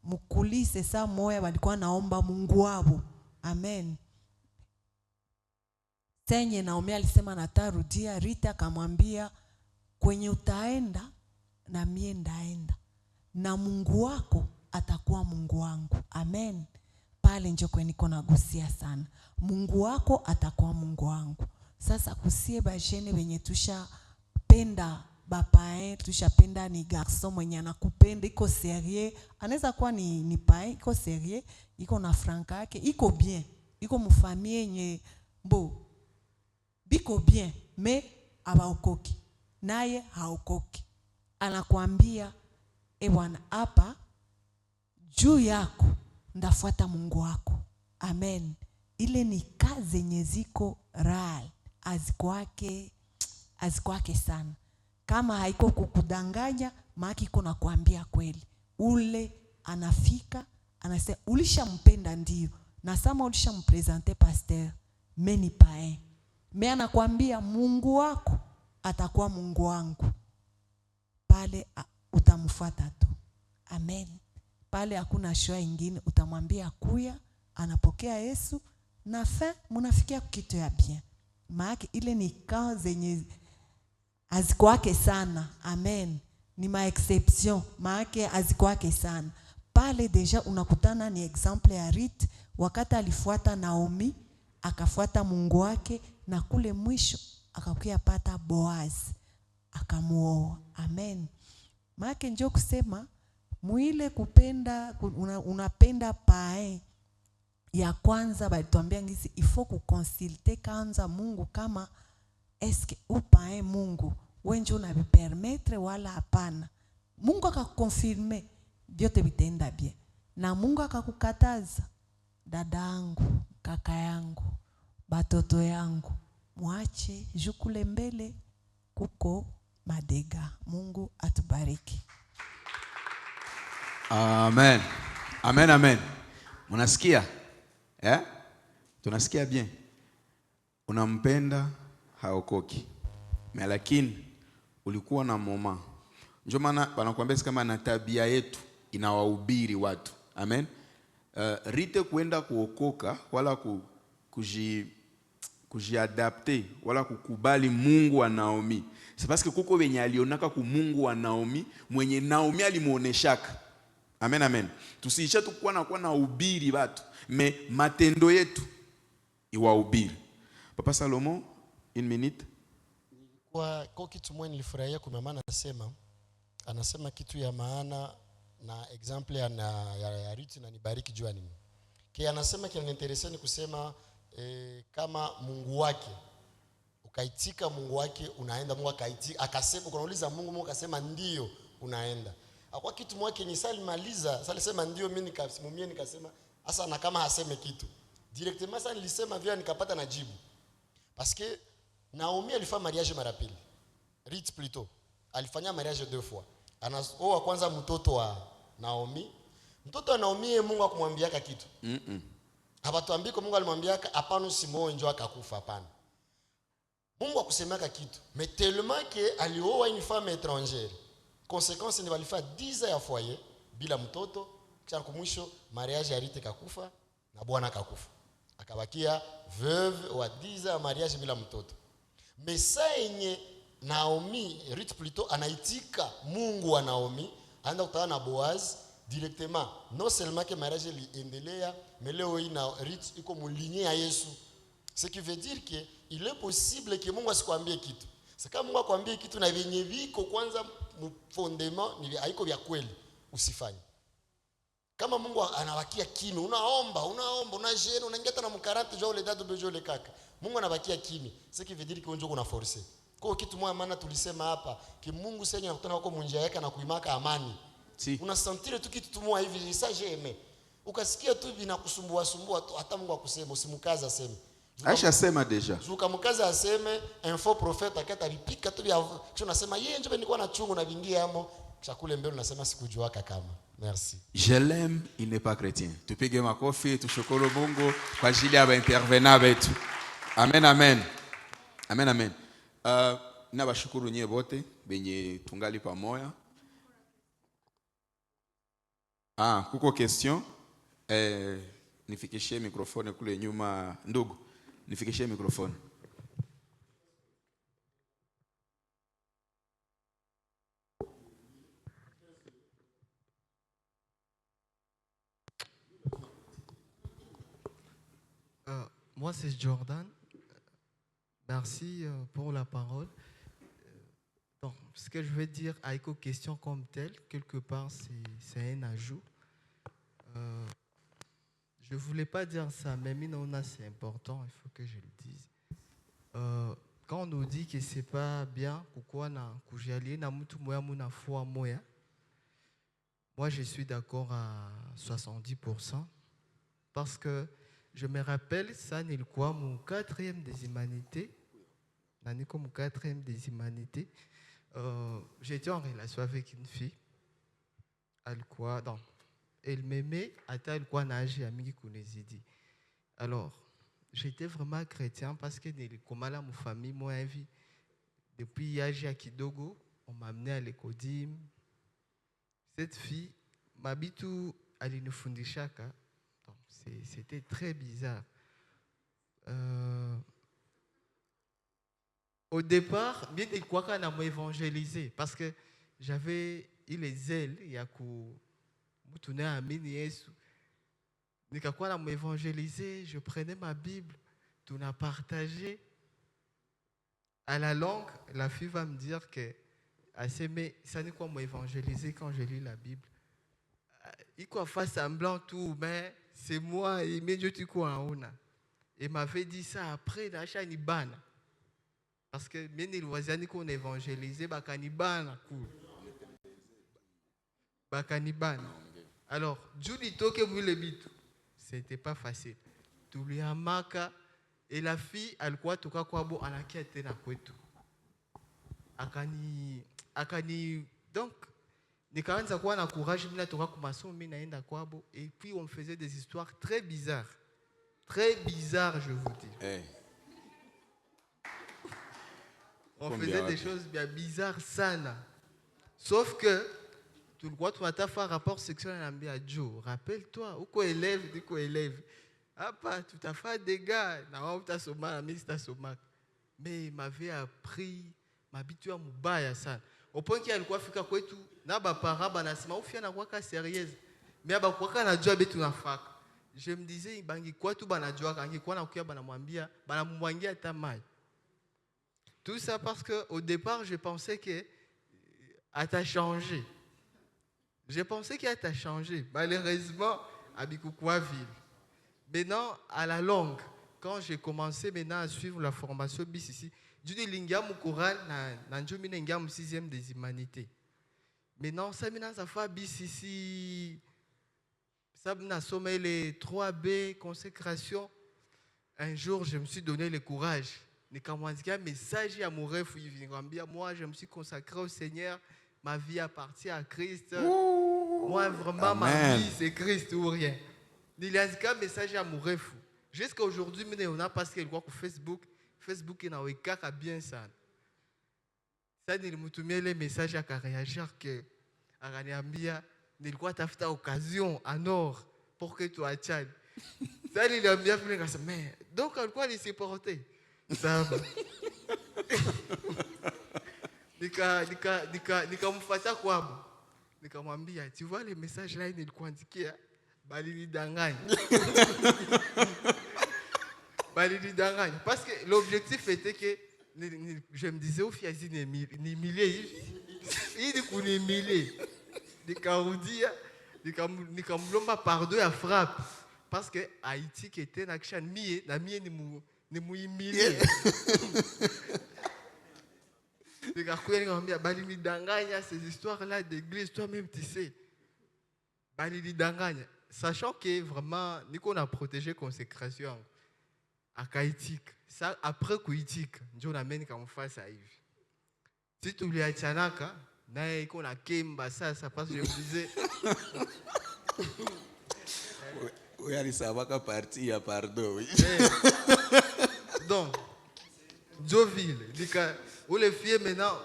mukulise saa moya walikuwa naomba Mungu wabo. Amen. Senye Naomi alisema natarudia, Rita akamwambia kwenye utaenda na mie ndaenda, na Mungu wako atakuwa Mungu wangu. Amen. Pale njo kwenye niko nagusia sana. Mungu wako atakuwa Mungu wangu. Sasa kusie bajene wenye tushapenda bapae, tushapenda ni garçon mwenye anakupenda iko serieux, anaweza kuwa ni pae iko serieux, iko na franka yake, iko bien, iko mfamie yenye mbo biko bien, me abaokoki naye haokoki. Anakuambia bwana, hapa juu yako ndafuata Mungu wako. Amen. Ile ni kazi zenye ziko real, azikwake sana. Kama haiko kukudanganya, maki iko nakuambia kweli. Ule anafika, anasema ulishampenda ndio. Na sama ulishampresente pasteur, meni pae. Me anakuambia Mungu wako atakuwa Mungu wangu. Pale utamfuata tu. Amen. Pale hakuna shwa ingine, utamwambia kuya, anapokea Yesu, na fin munafikia kitu ya bien. Maana ile ni kazi zenye azikwake sana. Amen. Ni ma exception, maana azikwake sana. Pale deja unakutana ni example ya Ruth, wakati alifuata Naomi, akafuata Mungu wake, na kule mwisho akakuya pata Boaz, akamuoa. Amen. Maana njoo kusema muile kupenda, unapenda pae ya kwanza, balituambia ngisi ifo kukonsulte kwanza Mungu kama eske upae Mungu wenje unavipermetre wala hapana. Mungu akakonfirme vyote vitenda bien, na Mungu akakukataza, dada yangu, kaka yangu, batoto yangu, mwache jukule mbele kuko madega. Mungu atubariki. Amen. Amen, amen. Munasikia? Tunasikia bien. Unampenda haokoki. Lakini ulikuwa na moma. Ndio maana wanakuambia kama na tabia yetu inawahubiri watu. Amen. Rite kuenda kuokoka wala kujiadapte wala kukubali Mungu wa Naomi. C'est parce que kuko wenye alionaka ku Mungu wa Naomi, mwenye Naomi alimuoneshaka. Amen, amen. Tusiisha tukua na ubiri watu, me matendo yetu iwahubiri. Papa Salomon, une minute. Kwa kitu mwe nilifurahia kwa mama anasema kitu ya maana na example ya Ruth na nibariki jua nini. Kia anasema kinaniinteresa ni kusema kama Mungu wake ukaitika Mungu wake unaenda, Mungu akaitika akasema, unauliza Mungu akasema ndio unaenda. Kwa kitu mwake ni salimaliza, salisema ndio, mimi nikasimumie nikasema asa, na kama haseme kitu directement sasa nilisema vile nikapata na jibu. Parce que Naomi alifanya mariage mara pili. Ruth plutôt alifanya mariage 2 fois. Anaoa kwanza mtoto wa Naomi. Mtoto wa Naomi Mungu akumwambiaka kitu. Hapatuambiko Mungu alimwambiaka hapana usimwoe njoo akakufa, hapana. Mungu akusemaka kitu. Mais tellement que alioa une femme étrangère. Conséquence ni walifanya 10 ans ya foyer bila mtoto, kisha kumwisho mariage ya Ruth kakufa na bwana kakufa. Akabakia veuve wa 10 ans ya mariage bila mtoto. Mais ça yenye Naomi, Ruth plutôt anaitika Mungu wa Naomi, anaenda kutana na Boaz directement. Non seulement que mariage liendelea, mais leo hii na Ruth iko muligne ya Yesu. Ce qui veut dire que il est possible que Mungu asikwambie kitu. C'est kama Mungu akwambie kitu na vyenye viko kwanza fondement ni haiko vya kweli, usifanye. Kama Mungu anabakia kimi, unaomba, unajena, unaingia tena mkarate jo le dadu bejo le kaka. Mungu anabakia kimi. Ce qui veut dire que unjo kuna forcer. Kwa kitu moja maana tulisema hapa, ki Mungu sasa anakutana huko munjia yake na kuimaka amani. Si. Unasentire tu kitu tumoa hivi, ça j'aime. Ukasikia tu vinakusumbua tu, hata Mungu akusema usimkaza aseme. Aisha sema deja. Zuka mkaza aseme, info prophète akata lipika tu vya tunasema yeye nje nilikuwa na chungu na vingia hamo, chakule mbele unasema sikujuaka kama. Merci. Je l'aime, il n'est pas chrétien. Tupige makofi, tushukuru Mungu kwa ajili ya intervenant wetu. Amen, amen. Amen, amen. Na bashukuru nyie wote benye tungali pamoja. Kuko question? Nifikishie mikrofoni kule nyuma ndugu. Nifikishie mikrofoni. moi c'est Jordan. Merci pour la parole. Donc, ce que je veux dire avec aux questions comme telles, quelque part, c'est un ajout. Je ne voulais pas dire ça, mais Minona, c'est important, il faut que je le dise. Quand on nous dit que ce n'est pas bien, pourquoi moi, je suis d'accord à 70%, parce que je me rappelle, ça n'est quoi, mon 4e des humanités, mon 4e des humanités, j'étais en relation avec une fille, elle m'aimait, elle quoi nage amigi kunezidi. Alors, j'étais vraiment chrétien parce que comme à ma famille, moi, vie, depuis Yaji à Kidogo, on m'a amené à l'écodim. Cette fille m'habite à l'Inufundishaka. C'était très bizarre. Au départ, bien de quoi qu'on a évangélisé parce que j'avais eu les ailes, il y a que à Yesu. Mais quand on a évangélisé, je prenais ma Bible, tout a partagé. À la langue, la fille va me dire que mais ça n'est quoi m'a évangélisé quand je lis la Bible. Il quoi faire semblant tout, mais c'est moi et mais Dieu tu quoi en ona. Et m'avait dit ça après d'achat ni ban. Parce que même les voisins qu'on a évangélisé, bakaniban cool. Bakaniban. Alors, Judy toke le bit. C'était pas facile. Tout lui a marqué et la fille elle quoi tout cas quoi bon à la quête na kwetu. Akani donc nikaanza kuwa na courage mimi natoka kwa masomo mimi naenda kwabo et puis on faisait des histoires très bizarres je vous dis. Hey. On faisait des choses bien bizarres sana. Sauf que tout le monde tu as fait un rapport sexuel à l'ambia Joe. Rappelle-toi, ou quoi élève, du quoi élève. Ah pas, tout à fait des gars, mais il m'avait appris, m'habitué à m'oublier ça. Au point qu'il y a quoi faire quoi tout, n'a pas para banasima ou fier na quoi sérieuse. Mais à quoi qu'on a job et tout na fac. Je me disais bangi quoi tout bana job kangi quoi na quoi bana mwambia bana mwangia tamai. Tout ça parce que au départ je pensais que t'a changé. Je pensais qu'il a changé. Malheureusement, à Bikoukoua-Ville. Maintenant, à la longue, quand j'ai commencé maintenant à suivre la formation BCC, je dis l'ingam au Coran, n'anjou l'ingam 6e des humanités. Maintenant, ça fait BCC, ça m'a sommé les 3B, consécration. Un jour, je me suis donné le courage. Un message à mon rêve, moi, je me suis consacré au Seigneur. Ma vie appartient à Christ. Moi, vraiment, amen. Ma vie, c'est Christ ou rien. Il y a un message amoureux. Jusqu'à aujourd'hui, on a parce qu'il voit que Facebook est dans le cas bien ça. Ça, il m'a les messages à réagir que Araniambia, il doit avoir occasion en or pour que tu aies ça. Ça, il a bien fait ça. Mais donc, à quoi il s'est porté? Ça va. Nikamfuata kwabo. Nikamwambia, tu vois les messages là nilikuandikia balinidanganya. Balinidanganya parce que l'objectif était que je me disais au fiazi ni milliers il kunimile. Nikarudia nikamlomba pardon à frappe parce que Haïti qui était en action mie na mie ni muimile. Ces histoires-là d'église, toi-même, tu sais. Sachant que vraiment, nous avons protégé la consécration à Kaïtik. Ça, après Kouitik, nous avons comme face à Yves. Si tu lui as dit, qu'on a Kemba, ça passe, je me disais. Oui, il ça va partir, pardon. Oui. Donc, Joville, où les filles maintenant,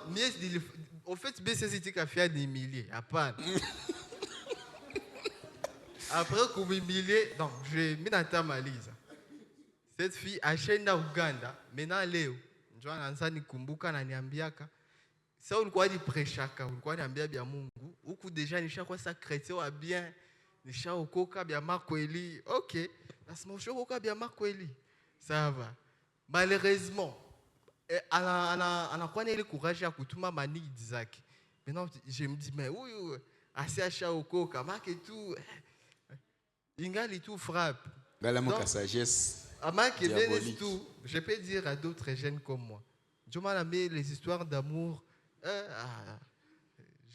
en fait, BCC qui a fait des milliers, à part. Après qu'on m'humilie, donc j'ai mis dans ta malise. Cette fille a chaîné à Ouganda, maintenant Léo, je vois dans ça ni kumbuka na niambiaka. Ça on quoi dit prêchaka, on quoi niambia bien Mungu. Ou déjà ni chaque fois ça chrétien ou bien ni chaque okoka bien Marco Eli. OK, la semaine chaque okoka bien Marco Eli. Ça va. Malheureusement, anakuwa na ile courage ya kutuma manidi zake. Maintenant, je me dis, mais oui, assez achat au coca, et tout. Ingali tout frappe. Donc, sagesse. Tout, je peux dire à d'autres jeunes comme moi. Je m'en amène les histoires d'amour.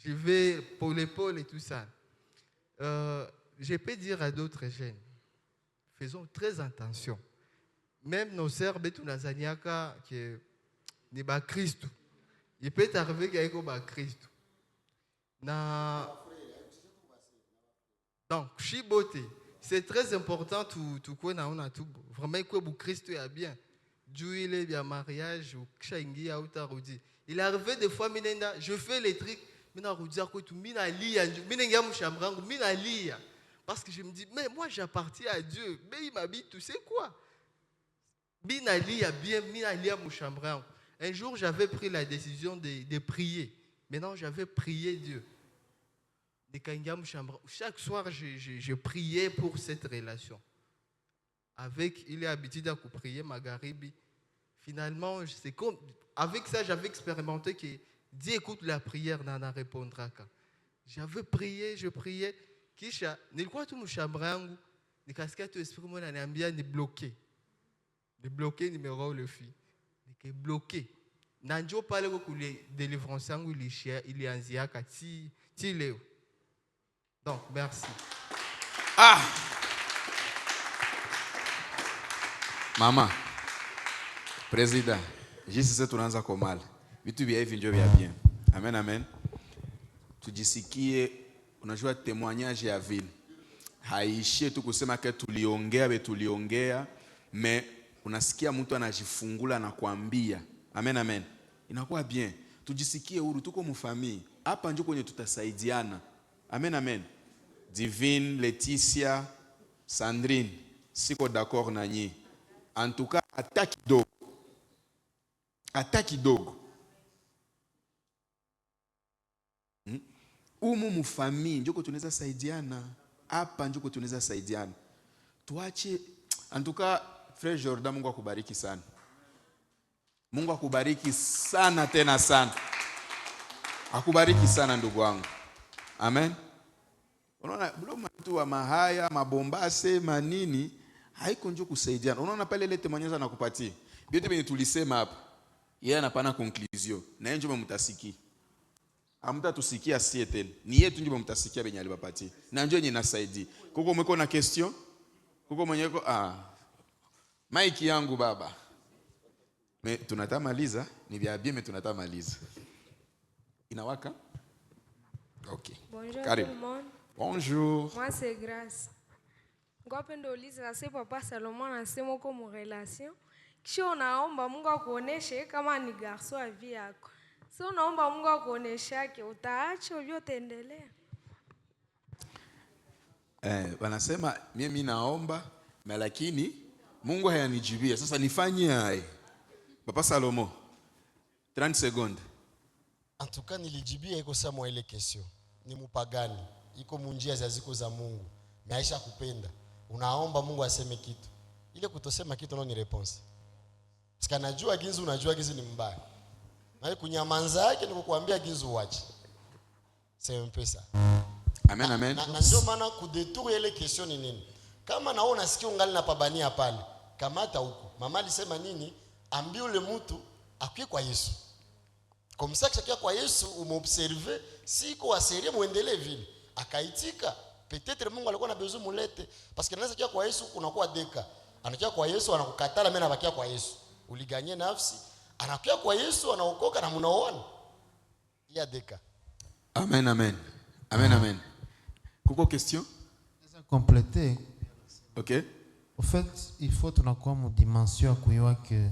Je vais pour l'épaule et tout ça. Je peux dire à d'autres jeunes, faisons très attention. Même nos sœurs, betu nazaniaka que ni ba Christ. Il peut arriver qu'il y ait ba Christ. Donc, chibote, c'est très important tout quoi na on a tout vraiment quoi bu Christ est bien. Dieu il est bien mariage ou changi ou tarudi. Il arrive des fois minenda, je fais les trucs, mina rudia ko tout mina lia, minenga mu chambrangu, mina lia. Parce que je me dis, mais moi j'appartiens à Dieu. Mais il m'habite, tu sais quoi? Un jour, j'avais pris la décision de prier. Maintenant, j'avais prié Dieu. Chaque soir, je priais pour cette relation. Il est habitué à prier Magharibi. Finalement, c'est comme, avec ça, j'avais expérimenté que Dieu écoute la prière, n'en répondra qu'à. J'avais prié, je priais. Kisha, nilikuwa tu mshambrangu, nikasikia tu esprit mwana ananiambia ni bloqué. Ni bloqué numéro le fille. Ni bloqué. Na njo pale kwa kule délivrance yangu ilianziaka ti leo. Donc merci. Ah. Mama. Président, juste ça tunaanza komala. Vitu vya hivi ndio vya bien. Amen amen. Tujisikie. Unajua témoignage ya vile haishie tu kusema ke tuliongea me unasikia mtu anajifungula na kuambia amen amen, inakuwa bien. Tujisikie huru, tuko mfamii hapa, njoo kwenye tutasaidiana. Amen amen. Divine, Laetitia, Sandrine, siko d'accord na nyi. En tout cas, hata kidogo umu mufamii njoko tunaweza saidiana hapa, njoko tunaweza saidiana. Tuache antuka. Frère Jordan, Mungu akubariki sana. Mungu akubariki sana tena sana. Akubariki sana ndugu wangu. Amen. Unaona bloma tu wa mahaya, mabombase, manini haiko njoo kusaidiana. Unaona pale ile temanyoza nakupatia. Biote benye tulisema hapa. Yeye anapana conclusion. Na njoo mtasikia. Amta tusikia sie tena. Ni yetu ndio mtasikia benye alibapatia. Na njoo yenye nasaidi. Kuko mweko na question? Kuko mwenyeko Mike yangu baba. Me tunatamaliza, ni vya bien, me tunatamaliza. Inawaka? OK. Bonjour Karim. tout le monde. Bonjour. Moi c'est Grâce. Ngopendo uliza c'est papa Salomon anasema uko mu relation. Kisha unaomba Mungu akuoneshe kama ni garso wa vie yako. So unaomba Mungu akuoneshe yake utaacha uliotendelea. Wanasema mimi naomba lakini Mungu hayanijibia. Sasa nifanye hai. Papa Salomo. 30 secondes. En tout cas nilijibia iko sawa ile question. Ni mupagani. Iko munjia za ziko za Mungu. Maisha kupenda. Unaomba Mungu aseme kitu. Ile kutosema kitu ndio ni response. Sika najua ginzu, unajua ginzu ni mbaya. Na kunyamanza yake ni kukuambia ginzu uache. C'est un peu ça. Amen amen. Na ndio maana kudetour ile question ni nini? Kama naona sikia ungali na pabania pale, kamata huko. Mama alisema nini? Ambie ule mtu akue kwa Yesu. Comme ça que kwa Yesu umobserve siko wa serie muendelee vile. Akaitika. Peut-être Mungu alikuwa na besoin mulete parce que anaweza kia kwa Yesu kunakuwa deka. Anakia kwa Yesu anakukatala, mimi nabakia kwa Yesu. Uliganye nafsi. Anakia kwa Yesu anaokoka na mnaoana. Ya deka. Amen amen. Amen amen. Kuko question? Déjà compléter. OK. Au fait, il faut tunakuwa mu dimension kuyoa que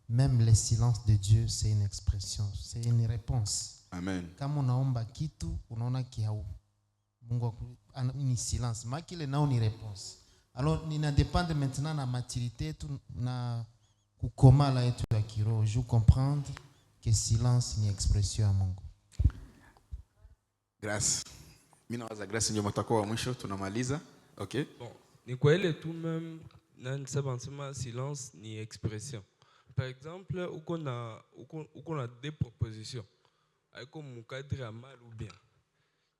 même le silence de Dieu c'est une expression, c'est une réponse. Amen. Kama unaomba kitu unaona kiau Mungu ni silence, makile nao ni réponse. Alors nina dépendre maintenant na maturité tu na kukomala yetu ya kiroho, je comprendre que silence ni expression ya Mungu. Grâce. Mimi nawaza Grâce ndio mtakuwa wa mwisho tunamaliza. OK. Bon, ni kwa ile tu même nan sabansema silence ni expression. Par exemple, où on a des propositions, avec mon cadre à mal ou bien,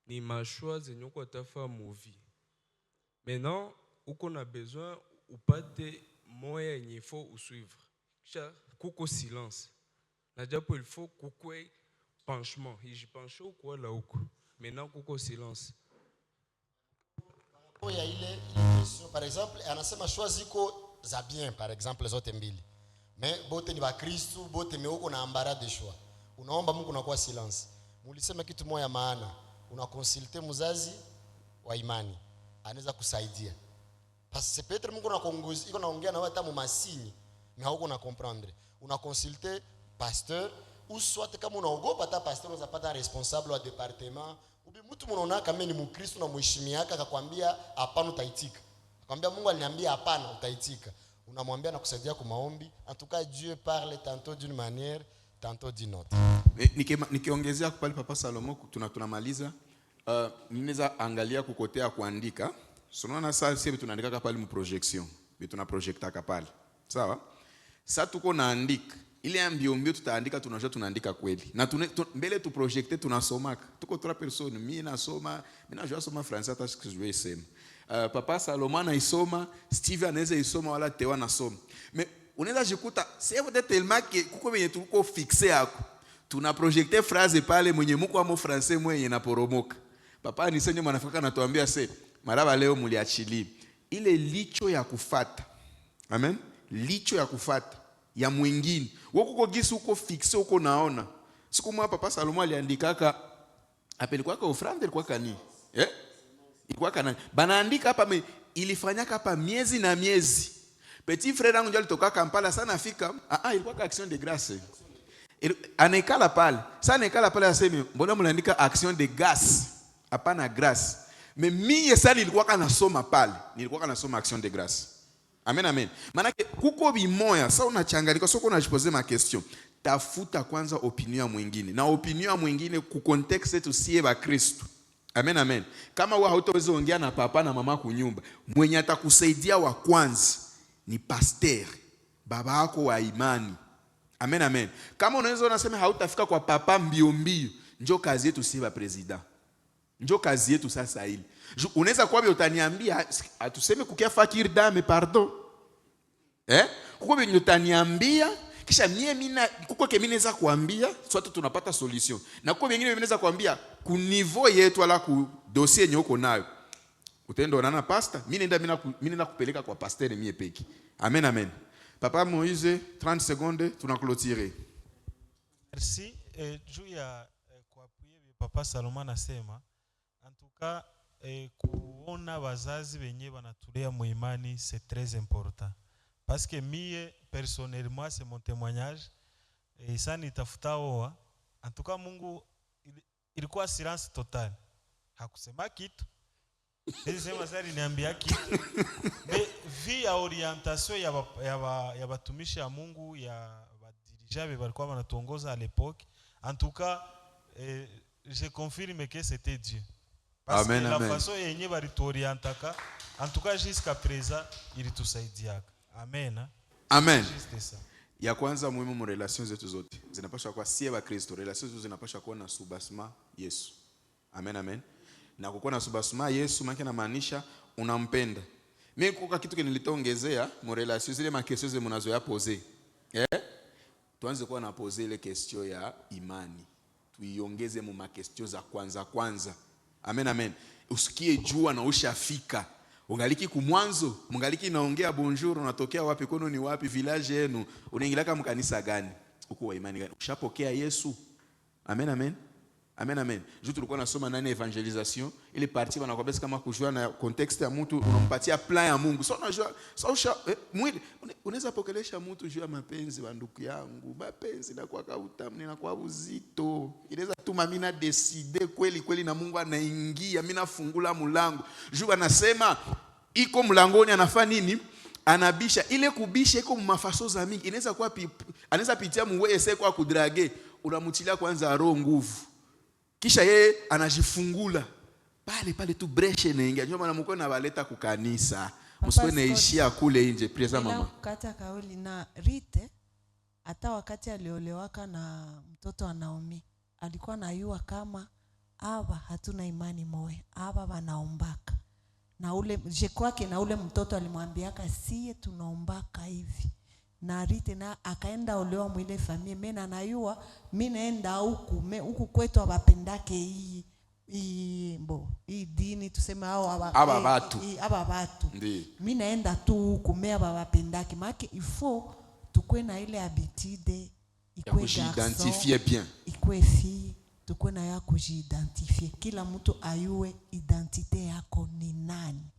ni ma choix de nous quoi ta femme ou vie. Maintenant, où on a besoin ou pas de moyens il faut ou suivre. Coucou silence. La diapo il faut coucou penchement. Et je penche ou quoi là ou quoi. Maintenant coucou silence. Il y a ile question par exemple anasema choisi ko za bien par exemple zote mbili. Mais bote ni ba Kristo bote me uko na ambara de choix. Unaomba Mungu unakuwa silence. Mulisema kitu moja maana. Unakonsulte mzazi wa imani. Anaweza kusaidia. Parce que peut-être Mungu anakuongoza iko naongea na wewe hata mu masini. Mais hauko na comprendre. Unakonsulte pasteur ou soit kama unaogopa hata pasteur unaweza pata responsable wa département. Ubi mtu mnaona kama ni Mkristo na mheshimiaka akakwambia hapana utaitika. Akwambia Mungu aliniambia hapana utaitika. Unamwambia na kusaidia kwa maombi. En tout cas Dieu parle tantôt d'une manière, tantôt d'une autre. Nikiongezea pale Papa Salomo tunamaliza ninaweza angalia kukotea kuandika. Sonona sasa sisi tunaandika pale mu projection. Tuna projecta pale. Sawa? Sasa tuko naandika. Ile mbio tutaandika tunajua tunaandika kweli. Na mbele tu projecte tunasomaka. Tuko 3 personnes, mimi nasoma, mimi najua soma français hata sikujue sema. Papa Salomon anaisoma, Steve anaweza isoma wala Tewa nasoma. Mais unaweza jikuta c'est peut-être tellement que kuko wenye tuko fixé yako. Tuna projecte phrase pale mwenye mko amo français mwenye naporomoka. Papa anisenye mwanafaka anatuambia maraba leo muliachilia. Ile licho ya kufata. Amen. Licho ya kufata ya mwingine. Woko kwa gisi uko fixe uko naona. Siku mwa Papa Salomo aliandikaka apelikuwa kwa ofrande ilikuwa kani? Ilikuwa kana. Banaandika hapa ilifanyaka hapa miezi na miezi. Petit frère yangu ndio alitoka Kampala sana afika. Ilikuwa ka action de grâce. Anaikala pale. Sana anaikala pale aseme mbona mnaandika action de grâce? Hapana grâce. Mais mie sasa nilikuwa kana soma pale. Nilikuwa kana soma action de grâce. Amen, amen. Manake kuko bimoya, sasa unachanganyika, soko unajipoze ma question. Tafuta kwanza opinion ya mwingine. Na opinion ya mwingine ku context yetu sie ba Kristo. Amen, amen. Kama wewe hautaweza ongea na papa na mama kunyumba, mwenye atakusaidia wa kwanza ni pasteur, baba yako wa imani. Amen, amen. Kama unaweza unasema hautafika kwa papa mbio mbio, njoo kazi yetu sie ba president. Njoo kazi yetu sasa hili. Unaweza kuwa utaniambia atuseme kukia fakir dame pardon. Kuko benye utaniambia kisha mimi kuko ke mimi naweza kuambia sote tunapata solution. Na kuko wengine mimi naweza kuambia ku niveau yetu ala ku dossier yenye uko nayo. Utaenda onana pastor, mimi nenda kupeleka kwa pasteur mimi peki. Amen, amen. Papa Moïse 30 secondes tunaclôturer. Merci. Juu ya kuapuye Papa Salomon anasema en tout cas kuona wazazi wenye wanatulea muimani c'est très important parce que mie personnellement c'est mon témoignage et ça nitafuta oa en tout cas Mungu ilikuwa silence total hakusema kitu sema sasa niambia kitu mais vie ya orientation ya batumishi ya Mungu ya badirigeants walikuwa wanatuongoza à l'époque en tout cas je confirme que c'était Dieu. Parce amen, que la amen. façon yenye baritorientaka en tout cas jusqu'à présent ilitusaidiaka. Amen. Amen. Juste ça. Ya kwanza muhimu mu relations zetu zote zinapaswa kuwa sie wa Kristo. Relations zetu zinapaswa kuwa na subasma Yesu. Amen, amen. Na kukuwa na subasma Yesu maana inamaanisha unampenda. Mimi kuko kitu kinilitongezea mu relations zile ma questions mnazoya poser. Tuanze kuwa na poser ile question ya imani. Tuiongeze mu ma questions za kwanza. Amen, amen. Usikie jua na ushafika. Ungaliki kumwanzo, mungaliki naongea bonjour, unatokea wapi, kono ni wapi, village yenu, unaingia kama kanisa gani? Uko wa imani gani? Ushapokea Yesu. Amen, amen. Amen, amen. Juu tulikuwa nasoma nani evangelisation, ile partie wanakwambia kama kujua na context ya mtu, unampatia plan ya Mungu. So unajua, mwili unaweza pokelesha mtu juu ya mapenzi wa ndugu yangu. Mapenzi na kwa utamu na kwa uzito. Inaweza tuma mimi na decide kweli na Mungu anaingia, mimi nafungula mlango. Juu anasema iko mlangoni anafanya nini? Anabisha. Ile kubisha iko mafaso za mingi. Inaweza kuwa anaweza pitia muweye sasa kwa kudrage. Unamutilia kwanza roho nguvu. Kisha yeye anajifungula. Pale tu breshe inaingia. Ndio maana mko na waleta kukanisa. Muswe naishia kule nje prieza Bila mama. kukata kauli na Rite, hata wakati aliolewaka na mtoto wa Naomi, alikuwa anayua kama aba hatuna imani moya, aba wanaombaka. Na ule je kwake na ule mtoto alimwambiaka siye tunaombaka hivi. Na Rite na akaenda olewa mwile familia, mimi na nayua mimi naenda huku kwetu abapendake hii dini tuseme hao aba batu. Mimi naenda tu huku mea babapendake make ifo tukwe na ile habitude ya kujidentifie bien. Ikwe fi tukwe na ya kujidentifie. Kila mtu ayue identite yako ni nani.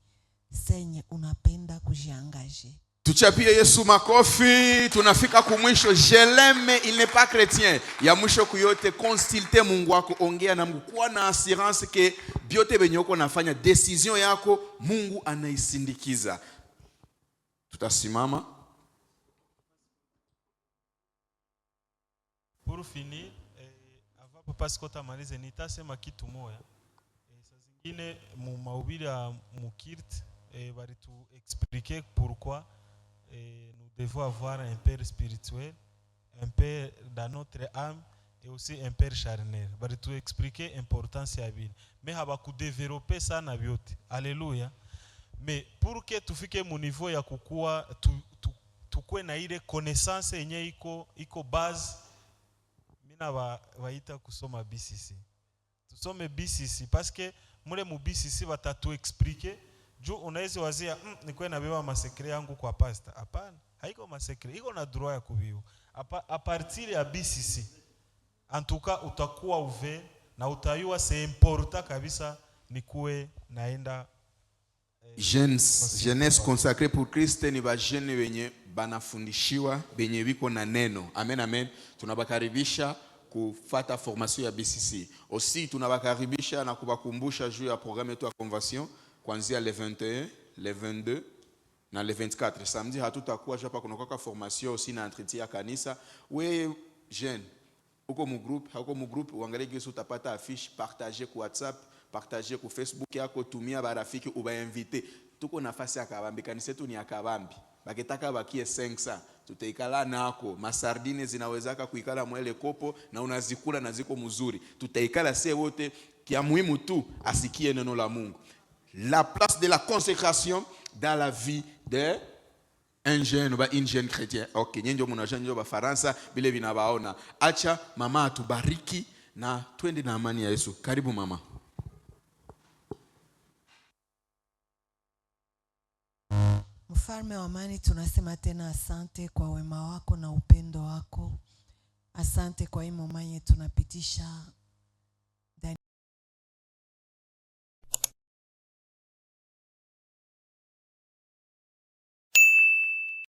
Senye unapenda kujiangaje. Tuchapie Yesu makofi. Tunafika kumwisho. Je l'aime, il n'est pas chrétien. Ya mwisho kuyote consulte Mungu wako, ongea na Mungu, kuwa na assurance ke biote benyoko nafanya decision yako Mungu anaisindikiza. Tutasimama. Pour finir, avant papa Skota malize nitasema kitu moya. Saa zingine mu mahubiri ya Mukirt bari tu expliquer pourquoi nous devons avoir un père spirituel, un père dans notre âme et aussi un père charnel. Bari tu expliquer l'importance ya bile. Mais haba ku développer ça na biote. Alléluia. Mais pour que tufike mu niveau ya kukua tukue na ile connaissance yenye iko base, mina waita kusoma BCC. Tusome BCC parce que mule mu BCC batatu expliquer juu unaweza wazia nikuwe nabeba masekre yangu kwa pastor. Hapana, haiko masekre, iko na droit ya kubiwa. A partir ya BCC, en tout cas utakuwa ouvert na utayua c'est important kabisa nikuwe naenda jeunesse consacrée pour Christ. Ni ba jeune wenye banafundishiwa benye biko na neno. Amen, amen. Tunabakaribisha kufata formation ya BCC. Aussi tunabakaribisha na kubakumbusha juu ya programme yetu ya conversion kuanzia le 21, le 22 na le 24. Samedi hatutakuwa hapa kunakoka formation aussi na entretien ya kanisa. We jeune uko mu groupe uangalie kesi utapata affiche, partager ku WhatsApp, partager ku Facebook yako, tumia barafiki ubainvite. Tuko nafasi ya kabambi, kanisa yetu ni ya kabambi. Bakitaka bakie 500 tutaikala nako. Masardine zinawezaka kuikala mwele kopo na unazikula na ziko mzuri. Tutaikala sie wote, kia muhimu tu asikie neno la Mungu. La place de la consécration dans la vie de un jeune ou une jeune chrétien. Ok, nyenjo muna jeune ba Faransa bile binabaona. Acha mama atubariki na twende na amani ya Yesu. Karibu mama. Mfalme wa amani, tunasema tena asante kwa wema wako na upendo wako. Asante kwa hii momanye tunapitisha